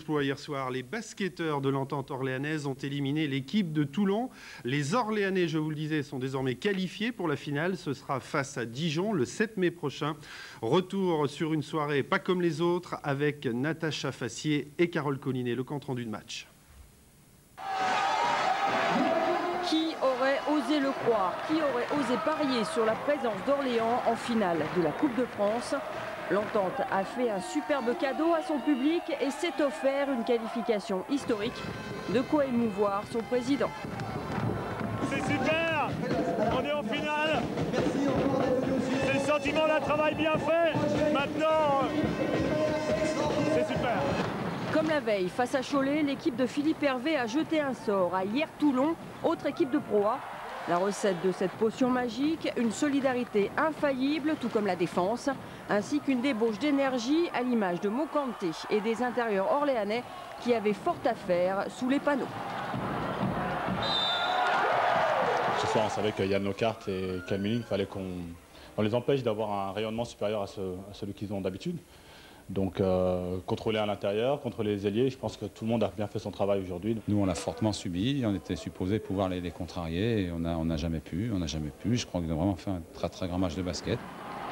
Hier soir, les basketteurs de l'Entente orléanaise ont éliminé l'équipe de Toulon. Les Orléanais, je vous le disais, sont désormais qualifiés pour la finale. Ce sera face à Dijon le 7 mai prochain. Retour sur une soirée pas comme les autres avec Natacha Fassier et Carole Collinet. Le compte rendu de match. Qui aurait osé le croire? Qui aurait osé parier sur la présence d'Orléans en finale de la Coupe de France? L'Entente a fait un superbe cadeau à son public et s'est offert une qualification historique. De quoi émouvoir son président. C'est super! On est en finale! C'est le sentiment d'un travail bien fait! Maintenant, c'est super! Comme la veille, face à Cholet, l'équipe de Philippe Hervé a jeté un sort à Hier-Toulon, autre équipe de Pro A. La recette de cette potion magique, une solidarité infaillible, tout comme la défense, ainsi qu'une débauche d'énergie à l'image de Mokanté et des intérieurs orléanais qui avaient fort à faire sous les panneaux. Ce soir, on savait que Yann Lockhart et Calmini, il fallait qu'on les empêche d'avoir un rayonnement supérieur à celui qu'ils ont d'habitude. Donc contrôler à l'intérieur, contrôler les ailiers, je pense que tout le monde a bien fait son travail aujourd'hui. Nous on l'a fortement subi, on était supposé pouvoir les contrarier et on n'a jamais pu, Je crois qu'ils ont vraiment fait un très très grand match de basket.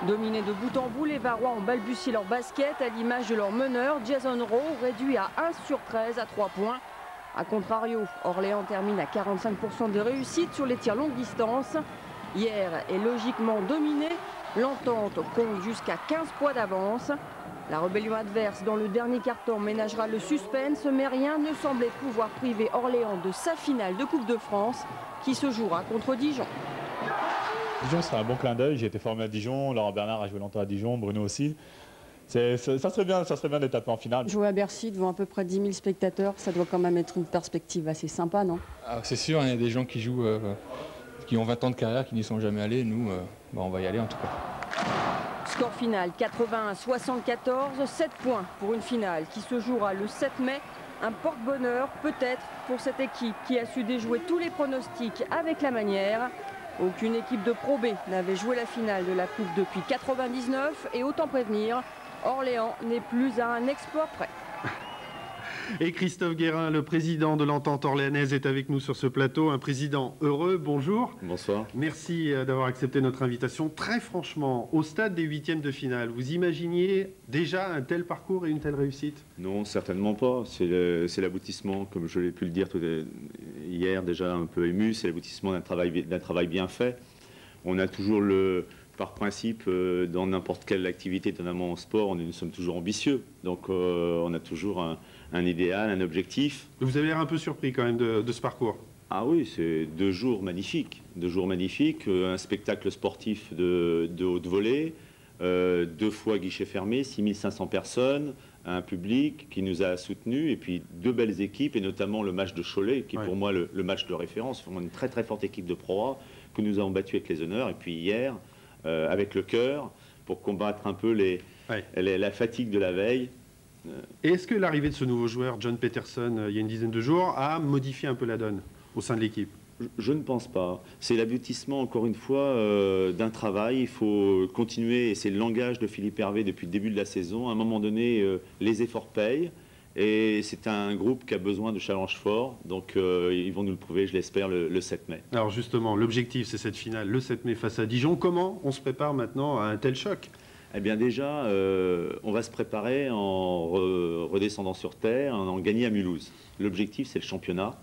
Dominés de bout en bout, les Varois ont balbutié leur basket à l'image de leur meneur, Jason Rowe, réduit à 1 sur 13 à 3 points. A contrario, Orléans termine à 45% de réussite sur les tirs longue distance. Hier est logiquement dominé. L'Entente compte jusqu'à 15 points d'avance. La rébellion adverse dans le dernier quart-temps ménagera le suspense, mais rien ne semblait pouvoir priver Orléans de sa finale de Coupe de France qui se jouera contre Dijon. Dijon, c'est un bon clin d'œil. J'ai été formé à Dijon. Laurent Bernard a joué longtemps à Dijon, Bruno aussi. Ça serait bien d'être un peu en finale. Jouer à Bercy devant à peu près 10 000 spectateurs, ça doit quand même être une perspective assez sympa, non? C'est sûr, il y a des gens qui jouent, qui ont 20 ans de carrière, qui n'y sont jamais allés. Nous, on va y aller en tout cas. Score final 81-74, 7 points pour une finale qui se jouera le 7 mai. Un porte-bonheur peut-être pour cette équipe qui a su déjouer tous les pronostics avec la manière. Aucune équipe de Pro B n'avait joué la finale de la Coupe depuis 99 et autant prévenir, Orléans n'est plus à un exploit près. Et Christophe Guérin, le président de l'Entente orléanaise, est avec nous sur ce plateau. Un président heureux, bonjour. Bonsoir. Merci d'avoir accepté notre invitation. Très franchement, au stade des huitièmes de finale, vous imaginiez déjà un tel parcours et une telle réussite? Non, certainement pas. C'est l'aboutissement, comme je l'ai pu le dire hier, déjà un peu ému, c'est l'aboutissement d'un travail bien fait. On a toujours par principe, dans n'importe quelle activité, notamment en sport, nous sommes toujours ambitieux. Donc on a toujours un idéal, un objectif. Vous avez l'air un peu surpris quand même de ce parcours. Ah oui, c'est 2 jours magnifiques. 2 jours magnifiques, un spectacle sportif de haute volée, 2 fois guichet fermé, 6500 personnes, un public qui nous a soutenus, et puis 2 belles équipes, et notamment le match de Cholet, qui est pour moi le match de référence. Vraiment une très très forte équipe de Pro A que nous avons battu avec les honneurs. Et puis hier, avec le cœur, pour combattre un peu la fatigue de la veille. Est-ce que l'arrivée de ce nouveau joueur, John Peterson, il y a une dizaine de jours, a modifié un peu la donne au sein de l'équipe? Je ne pense pas. C'est l'aboutissement, encore une fois, d'un travail. Il faut continuer, et c'est le langage de Philippe Hervé depuis le début de la saison. À un moment donné, les efforts payent, et c'est un groupe qui a besoin de challenges forts. Donc ils vont nous le prouver, je l'espère, le 7 mai. Alors justement, l'objectif, c'est cette finale, le 7 mai face à Dijon. Comment on se prépare maintenant à un tel choc? Eh bien déjà, on va se préparer en redescendant sur terre, en gagnant à Mulhouse. L'objectif, c'est le championnat.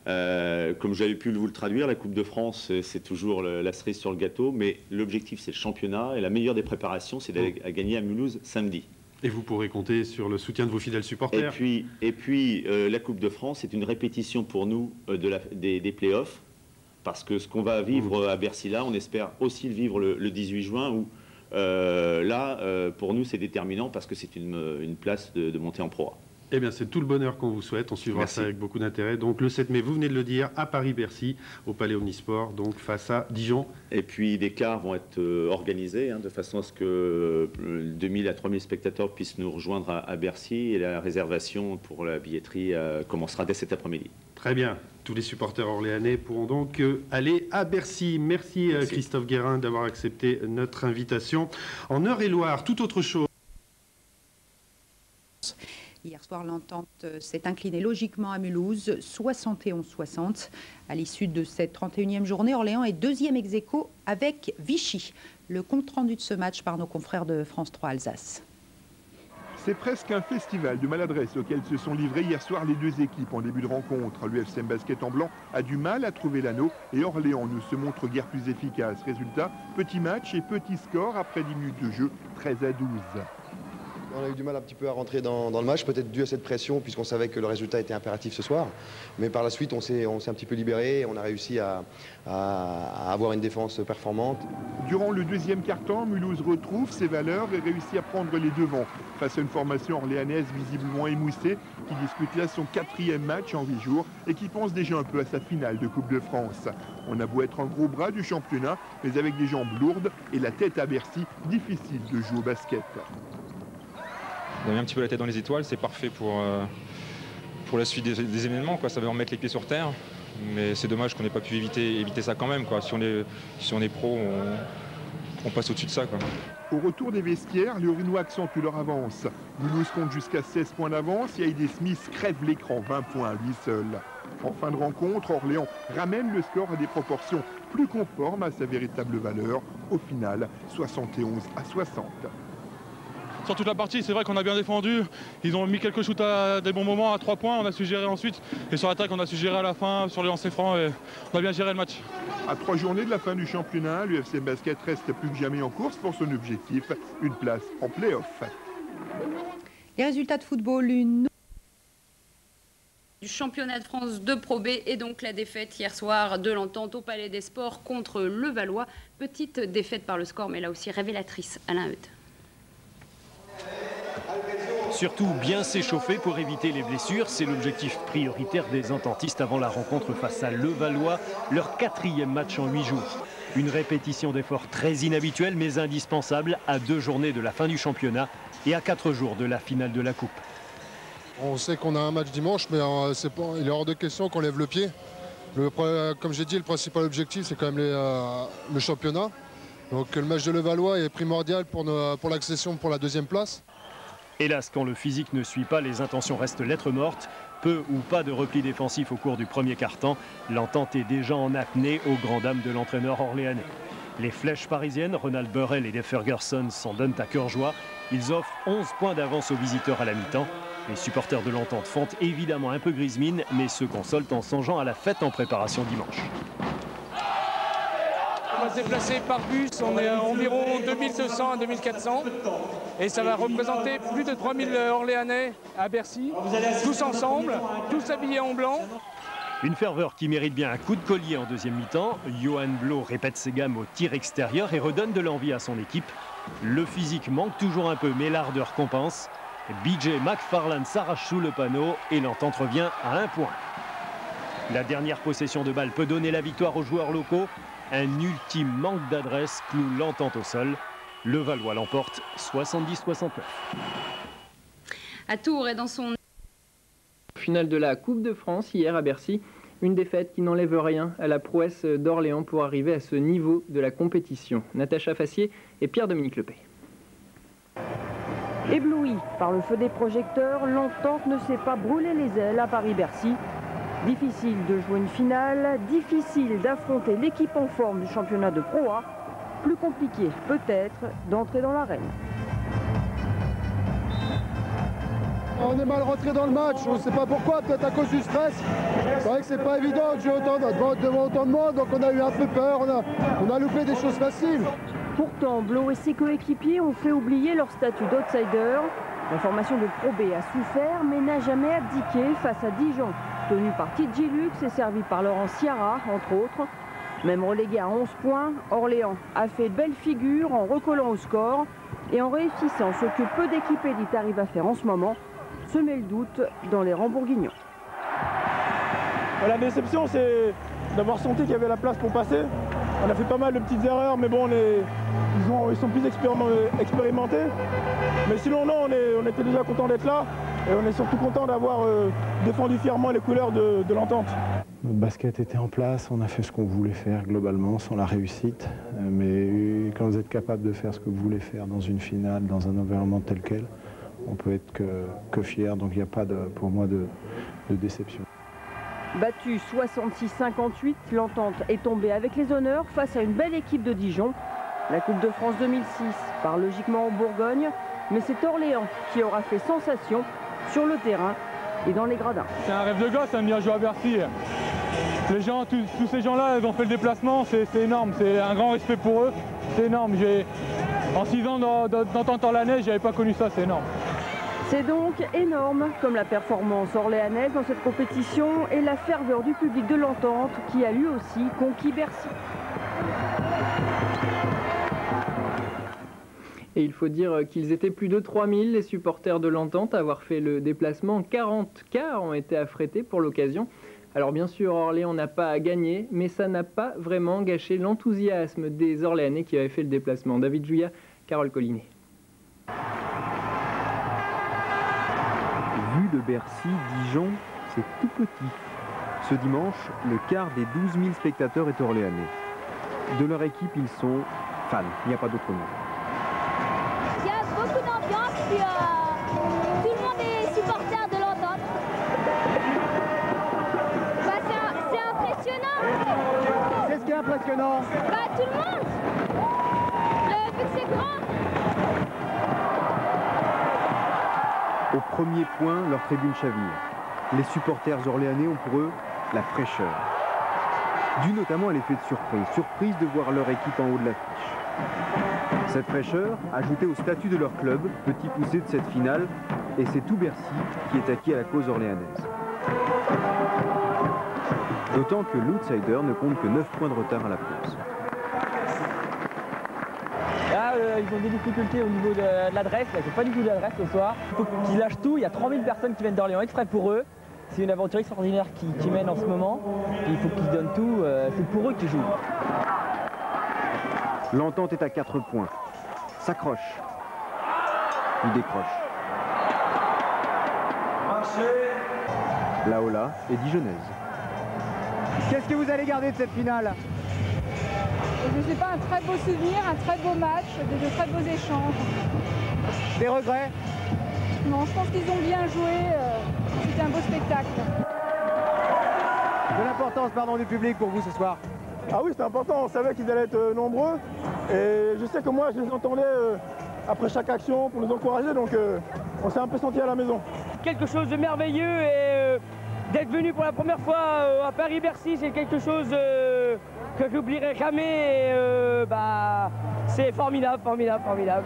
Comme j'avais pu vous le traduire, la Coupe de France, c'est toujours la cerise sur le gâteau, mais l'objectif, c'est le championnat, et la meilleure des préparations, c'est d'aller gagner à Mulhouse samedi. Et vous pourrez compter sur le soutien de vos fidèles supporters. Et puis la Coupe de France, c'est une répétition pour nous des playoffs, parce que ce qu'on va vivre à Bercy là, on espère aussi le vivre le 18 juin, où pour nous, c'est déterminant, parce que c'est une place de montée en Pro A. Eh bien, c'est tout le bonheur qu'on vous souhaite. On suivra ça avec beaucoup d'intérêt. Donc, le 7 mai, vous venez de le dire, à Paris-Bercy, au Palais Omnisport, donc face à Dijon. Et puis, des cars vont être organisés, de façon à ce que 2000 à 3000 spectateurs puissent nous rejoindre à Bercy. Et la réservation pour la billetterie commencera dès cet après-midi. Très bien. Tous les supporters orléanais pourront donc aller à Bercy. Merci. Christophe Guérin d'avoir accepté notre invitation. En Eure-et-Loire, tout autre chose. Hier soir, l'Entente s'est inclinée logiquement à Mulhouse, 71-60. À l'issue de cette 31e journée, Orléans est 2e ex-aequo avec Vichy. Le compte-rendu de ce match par nos confrères de France 3 Alsace. C'est presque un festival de maladresse auquel se sont livrées hier soir les 2 équipes en début de rencontre. Le FCM Basket en blanc a du mal à trouver l'anneau et Orléans ne se montre guère plus efficace. Résultat, petit match et petit score après 10 minutes de jeu, 13-12. On a eu du mal un petit peu à rentrer dans le match, peut-être dû à cette pression, puisqu'on savait que le résultat était impératif ce soir. Mais par la suite, on s'est un petit peu libéré et on a réussi à avoir une défense performante. Durant le 2e quart-temps, Mulhouse retrouve ses valeurs et réussit à prendre les devants face à une formation orléanaise visiblement émoussée qui dispute là son 4e match en 8 jours et qui pense déjà un peu à sa finale de Coupe de France. On a beau être un gros bras du championnat, mais avec des jambes lourdes et la tête à Bercy, difficile de jouer au basket. On a mis un petit peu la tête dans les étoiles, c'est parfait pour la suite des événements, quoi. Ça veut remettre les pieds sur terre, mais c'est dommage qu'on n'ait pas pu éviter ça quand même, quoi. Si on est pro, on passe au-dessus de ça, quoi. Au retour des vestiaires, les Orinois accentuent leur avance. Mulhouse compte jusqu'à 16 points d'avance et Heidi Smith crève l'écran, 20 points à lui seul. En fin de rencontre, Orléans ramène le score à des proportions plus conformes à sa véritable valeur. Au final, 71-60. sur toute la partie. C'est vrai qu'on a bien défendu. Ils ont mis quelques shoots à des bons moments, à 3 points. On a su gérer ensuite. Et sur l'attaque, on a su gérer à la fin, sur les lancers francs. Et on a bien géré le match. À 3 journées de la fin du championnat, l'UFC Basket reste plus que jamais en course pour son objectif, une place en play-off. Les résultats de football, une du championnat de France de Pro B et donc la défaite hier soir de l'Entente au Palais des Sports contre Levallois. Petite défaite par le score, mais là aussi révélatrice. Alain Eudes. Surtout bien s'échauffer pour éviter les blessures, c'est l'objectif prioritaire des ententistes avant la rencontre face à Levallois, leur 4e match en 8 jours. Une répétition d'efforts très inhabituelle mais indispensable à 2 journées de la fin du championnat et à 4 jours de la finale de la Coupe. On sait qu'on a un match dimanche, mais il est hors de question qu'on lève le pied. Comme j'ai dit, le principal objectif, c'est quand même le championnat. Donc le match de Levallois est primordial pour l'accession pour la 2e place. Hélas, quand le physique ne suit pas, les intentions restent lettres mortes. Peu ou pas de repli défensif au cours du premier quart-temps. L'Entente est déjà en apnée aux grandes dames de l'entraîneur orléanais. Les flèches parisiennes, Ronald Burrell et Dave Ferguson, s'en donnent à cœur joie. Ils offrent 11 points d'avance aux visiteurs à la mi-temps. Les supporters de l'Entente font évidemment un peu grise mine, mais se consolent en songeant à la fête en préparation dimanche. On va se déplacer par bus, on est à environ 2200 à 2400 et ça va représenter plus de 3000 Orléanais à Bercy, tous ensemble, tous habillés en blanc. Une ferveur qui mérite bien un coup de collier en deuxième mi-temps. Johan Blo répète ses gammes au tir extérieur et redonne de l'envie à son équipe. Le physique manque toujours un peu, mais l'ardeur compense. BJ McFarland s'arrache sous le panneau et l'Entente revient à 1 point. La dernière possession de balle peut donner la victoire aux joueurs locaux. Un ultime manque d'adresse cloue l'Entente au sol. Levallois l'emporte 70-69. À Tours et dans son finale de la Coupe de France hier à Bercy, une défaite qui n'enlève rien à la prouesse d'Orléans pour arriver à ce niveau de la compétition. Natacha Fassier et Pierre-Dominique Lepay. Ébloui par le feu des projecteurs, l'Entente ne s'est pas brûlé les ailes à Paris-Bercy. Difficile de jouer une finale, difficile d'affronter l'équipe en forme du championnat de Pro A. Plus compliqué peut-être d'entrer dans l'arène. On est mal rentré dans le match, on ne sait pas pourquoi, peut-être à cause du stress. C'est vrai que c'est pas évident de jouer devant autant de monde, donc on a eu un peu peur, on a loupé des choses faciles. Pourtant, Blo et ses coéquipiers ont fait oublier leur statut d'outsider. La formation de Pro B a souffert, mais n'a jamais abdiqué face à Dijon. Tenu par TJ Lux et servi par Laurent Ciara, entre autres. Même relégué à 11 points, Orléans a fait belle figure en recollant au score et en réussissant ce que peu d'équipes élites arrivent à faire en ce moment, semer le doute dans les rangs bourguignons. La déception, c'est d'avoir senti qu'il y avait la place pour passer. On a fait pas mal de petites erreurs, mais bon, ils sont plus expérimentés. Mais sinon, non, on était déjà content d'être là. Et on est surtout content d'avoir défendu fièrement les couleurs de l'Entente. Notre basket était en place, on a fait ce qu'on voulait faire globalement, sans la réussite. Mais quand vous êtes capable de faire ce que vous voulez faire dans une finale, dans un environnement tel quel, on peut être que fier. Donc il n'y a pas pour moi de déception. Battu 66-58, l'Entente est tombée avec les honneurs face à une belle équipe de Dijon. La Coupe de France 2006 part logiquement en Bourgogne, mais c'est Orléans qui aura fait sensation sur le terrain et dans les gradins. C'est un rêve de gosse, venir jouer à Bercy. Les gens, tous ces gens-là, ils ont fait le déplacement, c'est énorme, c'est un grand respect pour eux, c'est énorme. En 6 ans d'entente orléanaise, j'avais pas connu ça, c'est énorme. C'est donc énorme comme la performance orléanaise dans cette compétition et la ferveur du public de l'Entente qui a lui aussi conquis Bercy. Et il faut dire qu'ils étaient plus de 3000 les supporters de l'Entente à avoir fait le déplacement. 40 cars ont été affrétés pour l'occasion. Alors bien sûr, Orléans n'a pas gagné, mais ça n'a pas vraiment gâché l'enthousiasme des Orléanais qui avaient fait le déplacement. David Jouya, Carole Collinet. Vu de Bercy, Dijon, c'est tout petit. Ce dimanche, le quart des 12 000 spectateurs est orléanais. De leur équipe, ils sont fans, il n'y a pas d'autre mot. Il y a beaucoup d'ambiance, puis tout le monde est supporter de l'Entente. C'est impressionnant. Qu'est-ce qui est impressionnant? Tout le monde. Vu que c'est grand. Au premier point, leur tribune chavire. Les supporters orléanais ont pour eux la fraîcheur. Dû notamment à l'effet de surprise. Surprise de voir leur équipe en haut de l'affiche. Cette fraîcheur, ajoutée au statut de leur club, petit poussé de cette finale, et c'est tout Bercy qui est acquis à la cause orléanaise. D'autant que l'outsider ne compte que 9 points de retard à la pause. Là, ils ont des difficultés au niveau de l'adresse. Ils n'ont pas du tout d'adresse ce soir. Il faut qu'ils lâchent tout. Il y a 3000 personnes qui viennent d'Orléans exprès pour eux. C'est une aventure extraordinaire qui mène en ce moment. Et il faut qu'ils donnent tout. C'est pour eux qu'ils jouent. L'entente est à 4 points. S'accroche. Il décroche. Laola et Dijonnaise. Qu'est-ce que vous allez garder de cette finale? Je ne sais pas, un très beau souvenir, un très beau match, de très beaux échanges. Des regrets? Non, je pense qu'ils ont bien joué, c'était un beau spectacle. De l'importance, pardon, du public pour vous ce soir? Ah oui, c'était important, on savait qu'ils allaient être nombreux. Et je sais que moi, je les entendais après chaque action pour nous encourager, donc on s'est un peu senti à la maison. Quelque chose de merveilleux et d'être venu pour la première fois à Paris-Bercy, c'est quelque chose que j'oublierai jamais. Et, c'est formidable, formidable, formidable.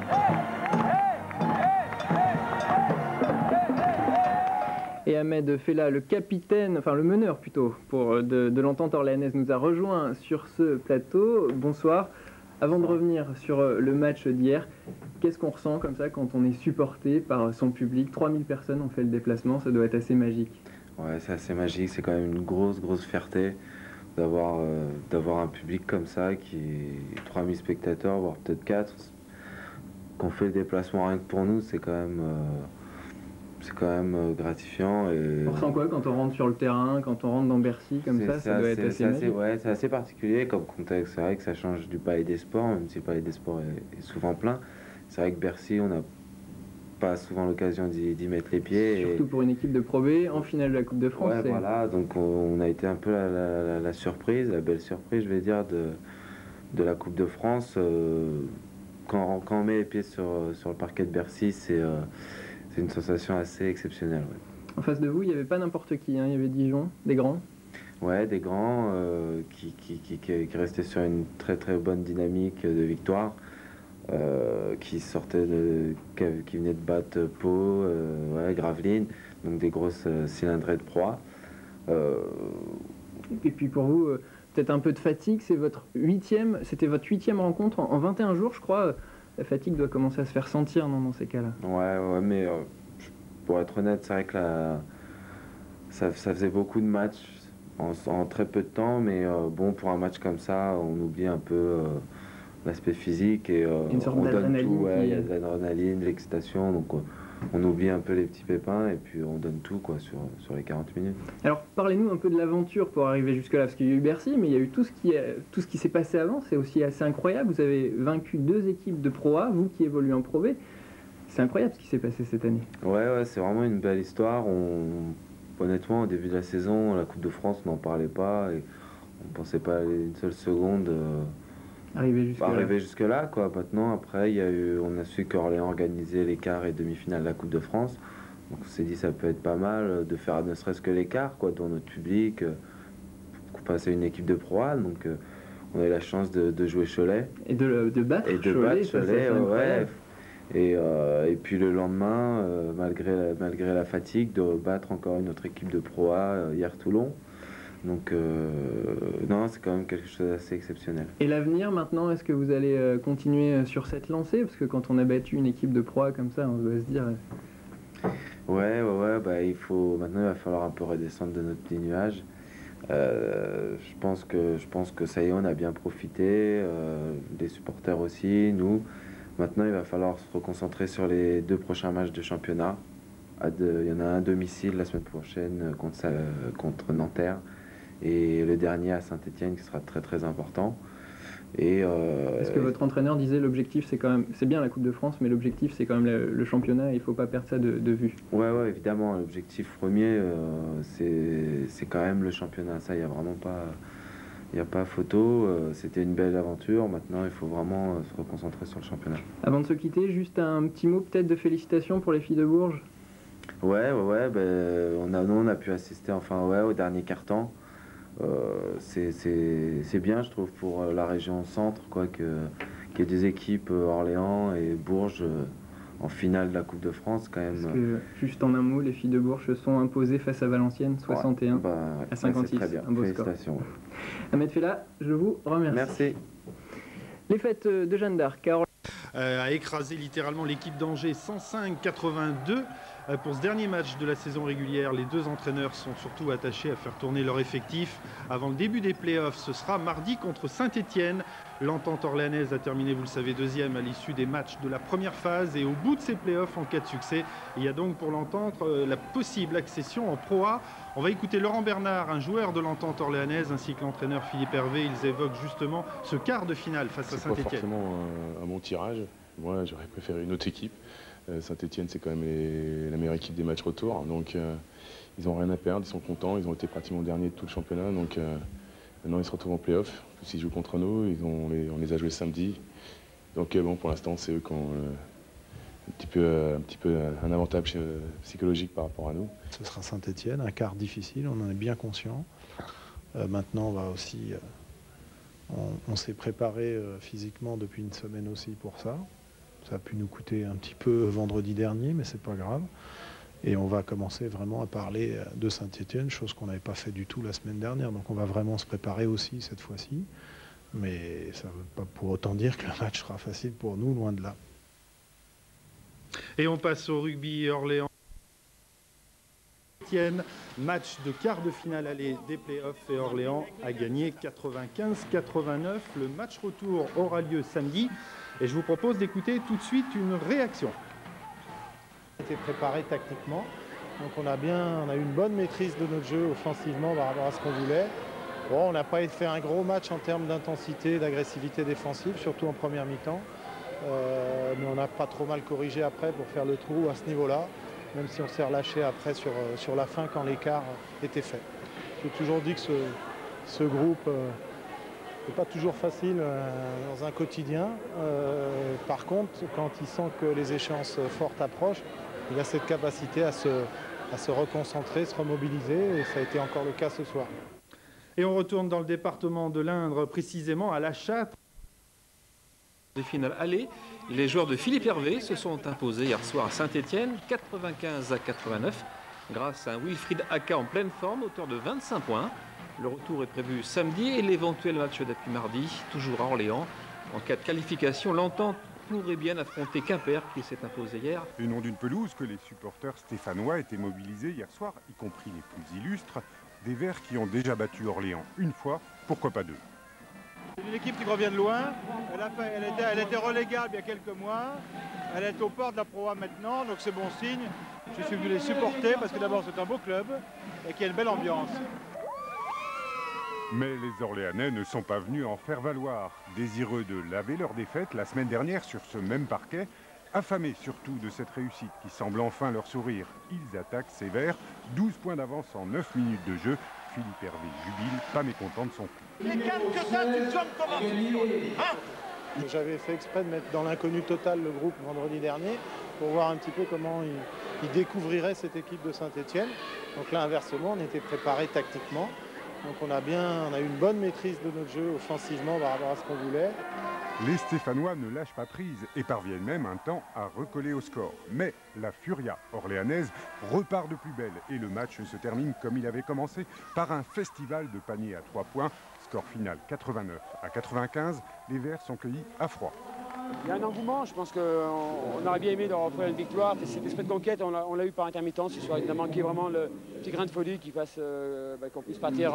Et Ahmed Fella, le capitaine, enfin le meneur plutôt, de l'entente orléanaise, nous a rejoint sur ce plateau. Bonsoir. Avant de revenir sur le match d'hier, qu'est-ce qu'on ressent comme ça quand on est supporté par son public? 3000 personnes ont fait le déplacement, ça doit être assez magique. Ouais, c'est assez magique, c'est quand même une grosse fierté d'avoir un public comme ça, qui est 3000 spectateurs, voire peut-être 4, qu'on fait le déplacement rien que pour nous, c'est quand même gratifiant. Et on ressent quoi quand on rentre sur le terrain, quand on rentre dans Bercy comme ça doit être assez magique. Ouais, c'est assez particulier comme contexte. C'est vrai que ça change du Palais des Sports, même si le Palais des Sports est souvent plein. C'est vrai que Bercy, on n'a pas souvent l'occasion d'y mettre les pieds. Surtout pour une équipe de Pro B en finale de la Coupe de France. Ouais, voilà, donc on a été un peu la surprise, la belle surprise, je vais dire, de la Coupe de France. Quand on met les pieds sur le parquet de Bercy, c'est une sensation assez exceptionnelle. Ouais. En face de vous, il n'y avait pas n'importe qui, hein. Il y avait Dijon, des grands. Ouais, des grands qui restaient sur une très bonne dynamique de victoire, qui venaient de battre Pau, Gravelines, donc des grosses cylindrées de proie. Et puis pour vous, peut-être un peu de fatigue, c'était votre 8e rencontre en 21 jours, je crois. La fatigue doit commencer à se faire sentir, non, dans ces cas-là. Ouais, mais pour être honnête, c'est vrai que ça faisait beaucoup de matchs en très peu de temps, mais bon, pour un match comme ça, on oublie un peu l'aspect physique et une sorte on donne tout. qui... Il y a de l'adrénaline, de l'excitation, donc on oublie un peu les petits pépins et puis on donne tout sur les 40 minutes. Alors parlez-nous un peu de l'aventure pour arriver jusque-là, parce qu'il y a eu Bercy, mais il y a eu tout ce qui s'est passé avant, c'est aussi assez incroyable. Vous avez vaincu 2 équipes de Pro A, vous qui évoluez en Pro B. C'est incroyable ce qui s'est passé cette année. Ouais, c'est vraiment une belle histoire. Honnêtement, au début de la saison, la Coupe de France, on n'en parlait pas et on ne pensait pas aller une seule seconde arriver jusque-là. Maintenant, après, on a su qu'Orléans organisait les quarts et demi-finales de la Coupe de France. Donc on s'est dit ça peut être pas mal de faire ne serait-ce que les quarts dans notre public, pour passer une équipe de Pro A. Donc on a eu la chance de jouer Cholet. Et de battre Cholet, ouais. Et puis le lendemain, malgré la fatigue, de battre encore une autre équipe de Pro A, hier Toulon. Donc non, c'est quand même quelque chose d'assez exceptionnel. Et l'avenir maintenant, est-ce que vous allez continuer sur cette lancée? Parce que quand on a battu une équipe de Pro A comme ça, on doit se dire... Ouais, maintenant il va falloir un peu redescendre de notre petit nuage. Je pense que ça y est, on a bien profité, les supporters aussi, nous. Maintenant, il va falloir se reconcentrer sur les 2 prochains matchs de championnat. Il y en a un à domicile la semaine prochaine contre Nanterre et le dernier à Saint-Etienne qui sera très important. Est-ce que votre entraîneur disait l'objectif c'est bien la Coupe de France, mais l'objectif c'est quand même le championnat et il ne faut pas perdre ça de vue? Ouais, évidemment, l'objectif premier c'est quand même le championnat, ça il n'y a vraiment pas... Il n'y a pas photo, c'était une belle aventure, maintenant il faut vraiment se reconcentrer sur le championnat. Avant de se quitter, juste un petit mot peut-être de félicitations pour les filles de Bourges. Ouais, on a pu assister au dernier quart-temps. C'est bien, je trouve, pour la région centre, qu'il y ait des équipes Orléans et Bourges en finale de la Coupe de France, quand même. Parce que, juste en un mot, les filles de Bourges se sont imposées face à Valenciennes, 61 à 56. Très bien. Un beau Félicitations. score. Ahmed Fella, je vous remercie. Merci. Les fêtes de Jeanne d'Arc. A écrasé littéralement l'équipe d'Angers 105-82. Pour ce dernier match de la saison régulière, les deux entraîneurs sont surtout attachés à faire tourner leur effectif avant le début des playoffs. Ce sera mardi contre Saint-Étienne. L'entente orléanaise a terminé, vous le savez, deuxième à l'issue des matchs de la première phase. Et au bout de ces playoffs, en cas de succès, il y a donc pour l'entente la possible accession en Pro A. On va écouter Laurent Bernard, un joueur de l'entente orléanaise, ainsi que l'entraîneur Philippe Hervé. Ils évoquent justement ce quart de finale face à Saint-Étienne. C'est pas forcément un bon tirage. Moi, j'aurais préféré une autre équipe. Saint-Étienne, c'est quand même la meilleure équipe des matchs retour. Donc, ils n'ont rien à perdre, ils sont contents. Ils ont été pratiquement derniers de tout le championnat. Donc, maintenant, ils se retrouvent en play-off. S'ils jouent contre nous, on les a joués samedi. Donc, bon, pour l'instant, c'est eux qui ont un petit peu un avantage psychologique par rapport à nous. Ce sera Saint-Étienne, un quart difficile, on en est bien conscient. Maintenant, on va aussi... on s'est préparé physiquement depuis une semaine aussi pour ça. Ça a pu nous coûter un petit peu vendredi dernier, mais c'est pas grave. Et on va commencer vraiment à parler de Saint-Étienne, chose qu'on n'avait pas fait du tout la semaine dernière. Donc on va vraiment se préparer aussi cette fois-ci. Mais ça ne veut pas pour autant dire que le match sera facile pour nous, loin de là. Et on passe au rugby Orléans. Match de quart de finale aller des playoffs et Orléans a gagné 95-89. Le match retour aura lieu samedi. Et je vous propose d'écouter tout de suite une réaction. On a été préparé tactiquement, donc on a eu une bonne maîtrise de notre jeu offensivement par rapport à ce qu'on voulait. Bon, on n'a pas fait un gros match en termes d'intensité, d'agressivité défensive, surtout en première mi-temps. Mais on n'a pas trop mal corrigé après pour faire le trou à ce niveau-là, même si on s'est relâché après sur la fin quand l'écart était fait. J'ai toujours dit que ce groupe... c'est pas toujours facile dans un quotidien. Par contre, quand il sent que les échéances fortes approchent, il a cette capacité à se reconcentrer, se remobiliser, et ça a été encore le cas ce soir. Et on retourne dans le département de l'Indre, précisément à La Châtre. Des finales aller, les joueurs de Philippe Hervé se sont imposés hier soir à Saint-Étienne, 95-89, grâce à un Wilfried Aka en pleine forme, auteur de 25 points. Le retour est prévu samedi et l'éventuel match d'appui mardi, toujours à Orléans. En cas de qualification, l'entente pourrait bien affronter Quimper qui s'est imposé hier. Et nom d'une pelouse que les supporters stéphanois étaient mobilisés hier soir, y compris les plus illustres, des Verts qui ont déjà battu Orléans une fois, pourquoi pas deux. Une équipe qui revient de loin, elle était relégable il y a quelques mois, elle est au port de la Pro A maintenant, donc c'est bon signe. Je suis venu les supporter parce que d'abord c'est un beau club et qu'il y a une belle ambiance. Mais les Orléanais ne sont pas venus en faire valoir. Désireux de laver leur défaite la semaine dernière sur ce même parquet, affamés surtout de cette réussite qui semble enfin leur sourire. Ils attaquent ces Verts, 12 points d'avance en 9 minutes de jeu. Philippe Hervé jubile, pas mécontent de son coup. Mais qu'est-ce que ça, tu sommes comment J'avais fait exprès de mettre dans l'inconnu total le groupe vendredi dernier pour voir un petit peu comment ils découvriraient cette équipe de Saint-Étienne. Donc là, inversement, on était préparé tactiquement. Donc on a eu une bonne maîtrise de notre jeu offensivement par rapport à ce qu'on voulait. Les Stéphanois ne lâchent pas prise et parviennent même un temps à recoller au score. Mais la Furia orléanaise repart de plus belle et le match se termine comme il avait commencé par un festival de paniers à 3 points. Score final 89-95, les Verts sont cueillis à froid. Il y a un engouement, je pense qu'on aurait bien aimé de retrouver une victoire. Cet esprit de conquête, on l'a eu par intermittence ce soir. Il a manqué vraiment le petit grain de folie qui fasse qu'on puisse partir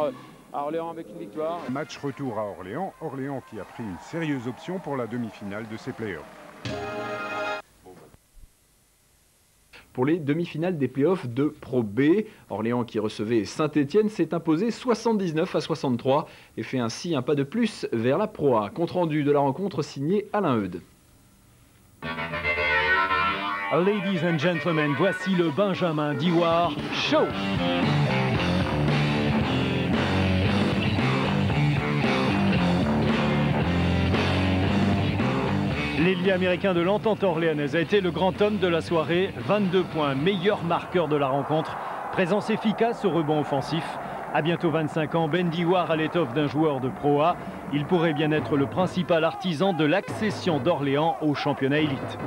à Orléans avec une victoire. Match retour à Orléans, Orléans qui a pris une sérieuse option pour la demi-finale de ses playoffs. Pour les demi-finales des playoffs de Pro B, Orléans qui recevait Saint-Étienne s'est imposé 79-63 et fait ainsi un pas de plus vers la Pro A. Compte rendu de la rencontre signé Alain Eudes. Ladies and gentlemen, voici le Benjamin Dewar Show. L'ailier américain de l'Entente orléanaise a été le grand homme de la soirée. 22 points, meilleur marqueur de la rencontre. Présence efficace au rebond offensif. À bientôt 25 ans, Ben Diwar a l'étoffe d'un joueur de Pro A. Il pourrait bien être le principal artisan de l'accession d'Orléans au championnat élite.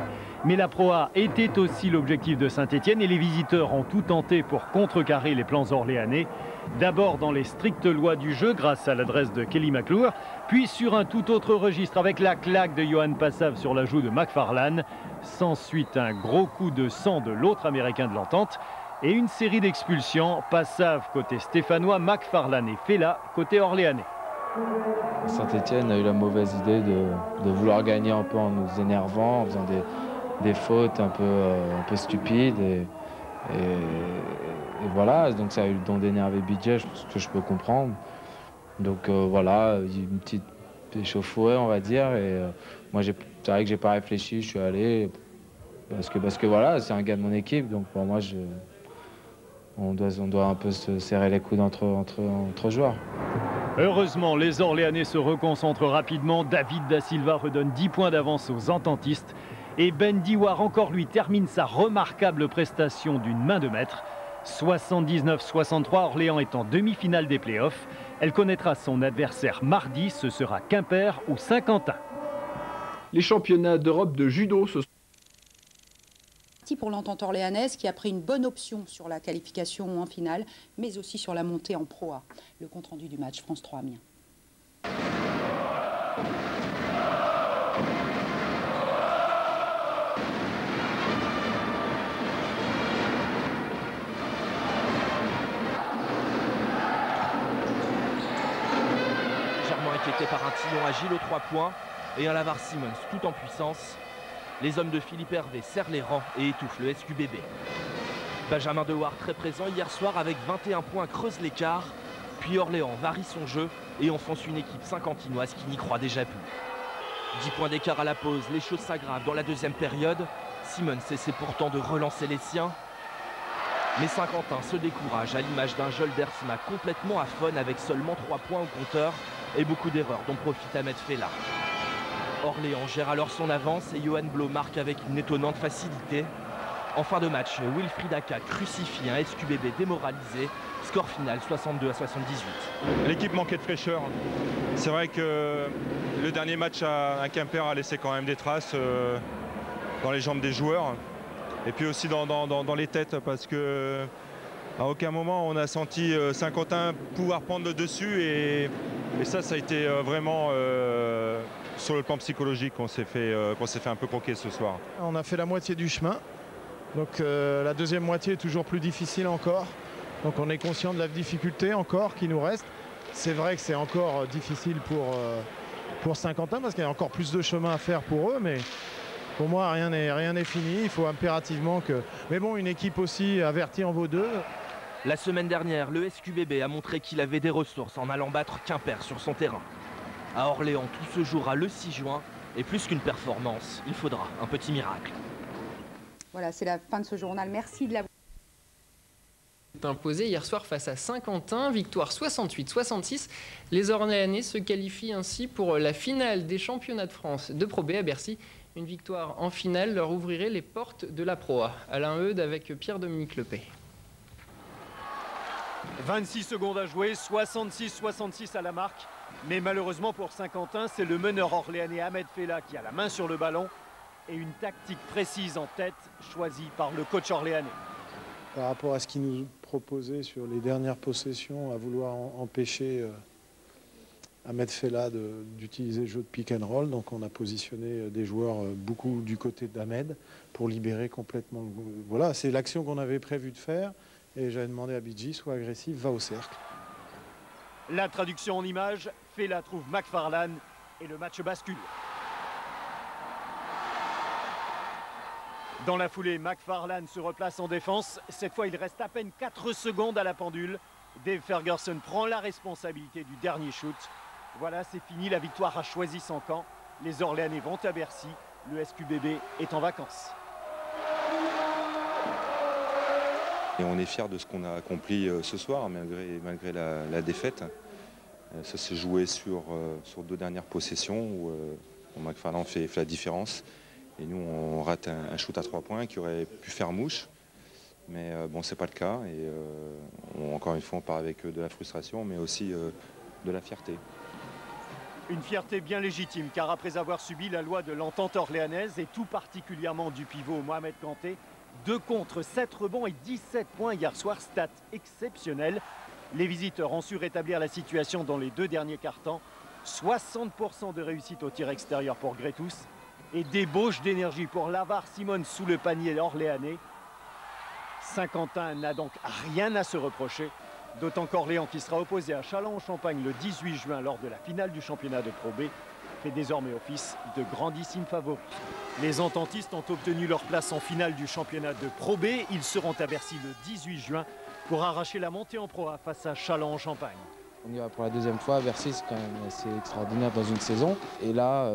Mais la Pro A était aussi l'objectif de Saint-Étienne et les visiteurs ont tout tenté pour contrecarrer les plans orléanais. D'abord dans les strictes lois du jeu grâce à l'adresse de Kelly McClure, puis sur un tout autre registre avec la claque de Johan Passav sur la joue de McFarlane. S'ensuit un gros coup de sang de l'autre américain de l'Entente et une série d'expulsions. Passav côté stéphanois, McFarlane et Fela côté orléanais. Saint-Étienne a eu la mauvaise idée de vouloir gagner un peu en nous énervant, en faisant des fautes un peu stupides. Et voilà, donc ça a eu le don d'énerver BJ, ce que je peux comprendre. Donc voilà, une petite échauffourée, on va dire. Et moi, c'est vrai que j'ai pas réfléchi, je suis allé. Parce que voilà, c'est un gars de mon équipe, donc pour moi, on doit un peu se serrer les coudes entre joueurs. Heureusement, les Orléanais se reconcentrent rapidement. David Da Silva redonne 10 points d'avance aux Ententistes. Et Ben Diwar, encore lui, termine sa remarquable prestation d'une main de maître. 79-63, Orléans est en demi-finale des playoffs. Elle connaîtra son adversaire mardi, ce sera Quimper ou Saint-Quentin. Les championnats d'Europe de judo se sont pour l'Entente orléanaise qui a pris une bonne option sur la qualification en finale, mais aussi sur la montée en Pro A. Le compte-rendu du match France 3 Amiens. Légèrement inquiété par un Tillon agile aux 3 points et un Lavar Simmons tout en puissance. Les hommes de Philippe Hervé serrent les rangs et étouffent le SQBB. Benjamin Dewar très présent hier soir avec 21 points creuse l'écart. Puis Orléans varie son jeu et enfonce une équipe saint-quentinoise qui n'y croit déjà plus. 10 points d'écart à la pause, les choses s'aggravent dans la deuxième période. Simmons essaie pourtant de relancer les siens. Mais Saint-Quentin se décourage à l'image d'un Joel Dersma complètement aphone avec seulement 3 points au compteur et beaucoup d'erreurs dont profite Ahmed Fela. Orléans gère alors son avance et Johan Blo marque avec une étonnante facilité. En fin de match, Wilfried Aka crucifie un SQBB démoralisé. Score final 62-78. L'équipe manquait de fraîcheur. C'est vrai que le dernier match à Quimper a laissé quand même des traces dans les jambes des joueurs. Et puis aussi dans les têtes parce que à aucun moment on a senti Saint-Quentin pouvoir prendre le dessus. Et ça a été vraiment... sur le plan psychologique qu'on s'est fait un peu croquer ce soir. On a fait la moitié du chemin, donc la deuxième moitié est toujours plus difficile encore. Donc on est conscient de la difficulté encore qui nous reste. C'est vrai que c'est encore difficile pour Saint-Quentin parce qu'il y a encore plus de chemin à faire pour eux, mais pour moi rien n'est fini. Il faut impérativement que... Mais bon, une équipe aussi avertie en vaut deux. La semaine dernière, le SQBB a montré qu'il avait des ressources en allant battre Quimper sur son terrain. À Orléans, tout se jouera le 6 juin. Et plus qu'une performance, il faudra un petit miracle. Voilà, c'est la fin de ce journal. Merci de l'avoir imposé hier soir face à Saint-Quentin, victoire 68-66. Les Orléanais se qualifient ainsi pour la finale des championnats de France de Pro B à Bercy. Une victoire en finale leur ouvrirait les portes de la Pro A. Alain Eudes avec Pierre-Dominique Lepay. 26 secondes à jouer, 66-66 à la marque. Mais malheureusement pour Saint-Quentin, c'est le meneur orléanais Ahmed Fela qui a la main sur le ballon et une tactique précise en tête choisie par le coach orléanais. Par rapport à ce qu'il nous proposait sur les dernières possessions, à vouloir empêcher Ahmed Fela d'utiliser le jeu de pick and roll, donc on a positionné des joueurs beaucoup du côté d'Ahmed pour libérer complètement. Voilà, c'est l'action qu'on avait prévu de faire et j'avais demandé à BJ, sois agressif, va au cercle. La traduction en images, Fela trouve McFarlane et le match bascule. Dans la foulée, McFarlane se replace en défense. Cette fois, il reste à peine 4 secondes à la pendule. Dave Ferguson prend la responsabilité du dernier shoot. Voilà, c'est fini, la victoire a choisi son camp. Les Orléanais vont à Bercy, le SQBB est en vacances. Et on est fiers de ce qu'on a accompli ce soir, malgré la défaite. Ça s'est joué sur 2 dernières possessions où Bon, McFarland fait la différence. Et nous, on rate un shoot à 3 points qui aurait pu faire mouche. Mais bon, c'est pas le cas. Et encore une fois, on part avec de la frustration, mais aussi de la fierté. Une fierté bien légitime, car après avoir subi la loi de l'entente orléanaise, et tout particulièrement du pivot Mohamed Kanté, 2 contre 7 rebonds et 17 points hier soir, stat exceptionnel. Les visiteurs ont su rétablir la situation dans les 2 derniers quarts-temps. 60% de réussite au tir extérieur pour Gretus et débauche d'énergie pour Lavar Simon sous le panier orléanais. Saint-Quentin n'a donc rien à se reprocher, d'autant qu'Orléans, qui sera opposé à Châlons-en-Champagne le 18 juin lors de la finale du championnat de Pro B, fait désormais office de grandissime favori. Les ententistes ont obtenu leur place en finale du championnat de Pro B. Ils seront à Bercy le 18 juin pour arracher la montée en Pro A face à Châlons-en-Champagne. On y va pour la 2e fois à Bercy, c'est quand même assez extraordinaire dans une saison. Et là,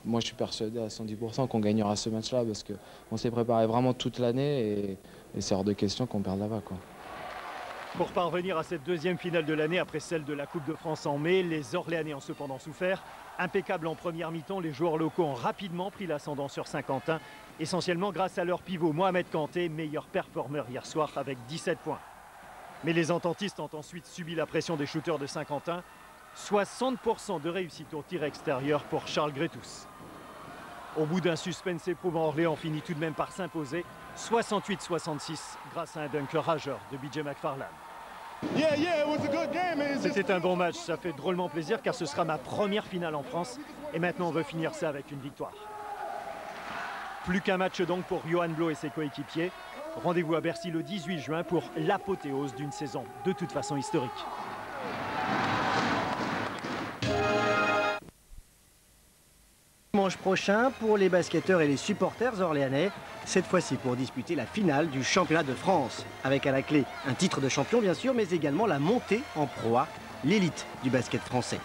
moi je suis persuadé à 110% qu'on gagnera ce match-là parce qu'on s'est préparé vraiment toute l'année et c'est hors de question qu'on perde là-bas, quoi. Pour parvenir à cette 2e finale de l'année après celle de la Coupe de France en mai, les Orléanais ont cependant souffert. Impeccables en première mi-temps, les joueurs locaux ont rapidement pris l'ascendant sur Saint-Quentin, essentiellement grâce à leur pivot Mohamed Kanté, meilleur performeur hier soir avec 17 points. Mais les ententistes ont ensuite subi la pression des shooters de Saint-Quentin. 60% de réussite au tir extérieur pour Charles Gretus. Au bout d'un suspense éprouvant, Orléans finit tout de même par s'imposer 68-66 grâce à un dunk rageur de BJ McFarland. C'était un bon match, ça fait drôlement plaisir car ce sera ma première finale en France et maintenant on veut finir ça avec une victoire. Plus qu'un match donc pour Yohan Blo et ses coéquipiers. Rendez-vous à Bercy le 18 juin pour l'apothéose d'une saison de toute façon historique. Dimanche prochain pour les basketteurs et les supporters orléanais, cette fois-ci pour disputer la finale du championnat de France. Avec à la clé un titre de champion bien sûr, mais également la montée en Pro A, l'élite du basket français.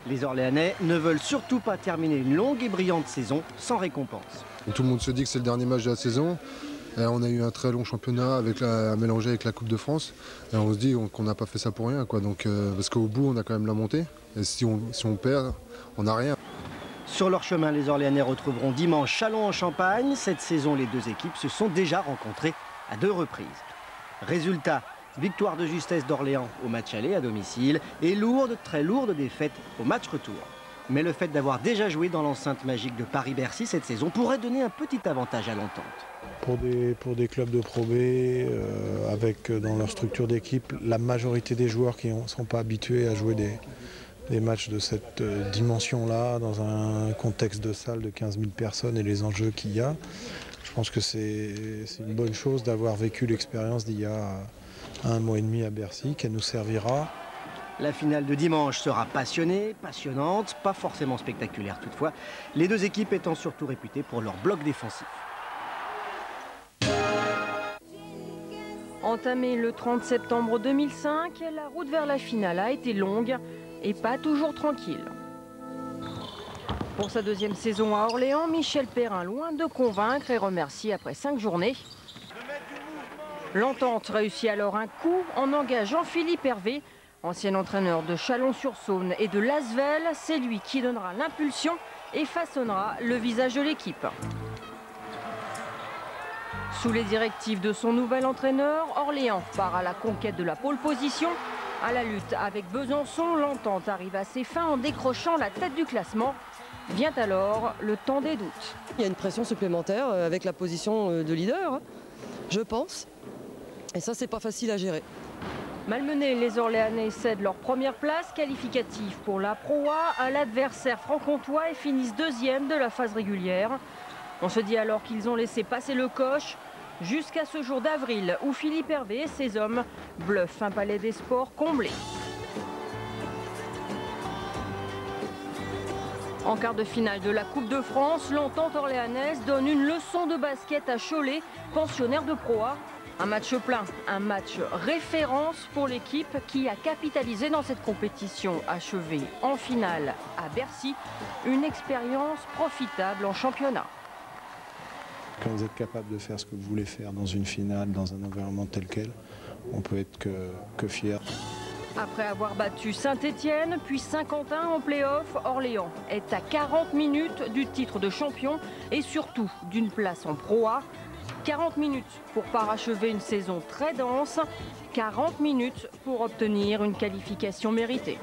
Les Orléanais ne veulent surtout pas terminer une longue et brillante saison sans récompense. Tout le monde se dit que c'est le dernier match de la saison. On a eu un très long championnat à mélanger avec la Coupe de France. Et on se dit qu'on n'a pas fait ça pour rien, quoi. Donc, parce qu'au bout, on a quand même la montée. Et si on perd, on n'a rien. Sur leur chemin, les Orléanais retrouveront dimanche Châlons-en-Champagne. Cette saison, les 2 équipes se sont déjà rencontrées à 2 reprises. Résultat, victoire de justesse d'Orléans au match aller à domicile et très lourde défaite au match retour. Mais le fait d'avoir déjà joué dans l'enceinte magique de Paris-Bercy cette saison pourrait donner un petit avantage à l'entente. Pour des clubs de Pro B, avec dans leur structure d'équipe, la majorité des joueurs qui ne sont pas habitués à jouer des matchs de cette dimension-là, dans un contexte de salle de 15 000 personnes et les enjeux qu'il y a, je pense que c'est une bonne chose d'avoir vécu l'expérience d'il y a 1 mois et demi à Bercy, qu'elle nous servira. La finale de dimanche sera passionnée, passionnante, pas forcément spectaculaire toutefois, les 2 équipes étant surtout réputées pour leur bloc défensif. Entamée le 30 septembre 2005, la route vers la finale a été longue et pas toujours tranquille. Pour sa 2e saison à Orléans, Michel Perrin, loin de convaincre et remercie après 5 journées. L'entente réussit alors un coup en engageant Philippe Hervé, ancien entraîneur de Chalon-sur-Saône et de l'Asvel. C'est lui qui donnera l'impulsion et façonnera le visage de l'équipe. Sous les directives de son nouvel entraîneur, Orléans part à la conquête de la pole position. À la lutte avec Besançon, l'entente arrive à ses fins en décrochant la tête du classement. Vient alors le temps des doutes. Il y a une pression supplémentaire avec la position de leader, je pense. Et ça, c'est pas facile à gérer. Malmenés, les Orléanais cèdent leur première place qualificative pour la Pro A à l'adversaire franc-comtois et finissent 2e de la phase régulière. On se dit alors qu'ils ont laissé passer le coche jusqu'à ce jour d'avril où Philippe Hervé et ses hommes bluffent un palais des sports comblé. En quart de finale de la Coupe de France, l'entente orléanaise donne une leçon de basket à Cholet, pensionnaire de Pro A. Un match plein, un match référence pour l'équipe qui a capitalisé dans cette compétition achevée en finale à Bercy. Une expérience profitable en championnat. Quand vous êtes capable de faire ce que vous voulez faire dans une finale, dans un environnement tel quel, on peut être que fier. Après avoir battu Saint-Étienne, puis Saint-Quentin en play-off, Orléans est à 40 minutes du titre de champion et surtout d'une place en Pro A. 40 minutes pour parachever une saison très dense, 40 minutes pour obtenir une qualification méritée.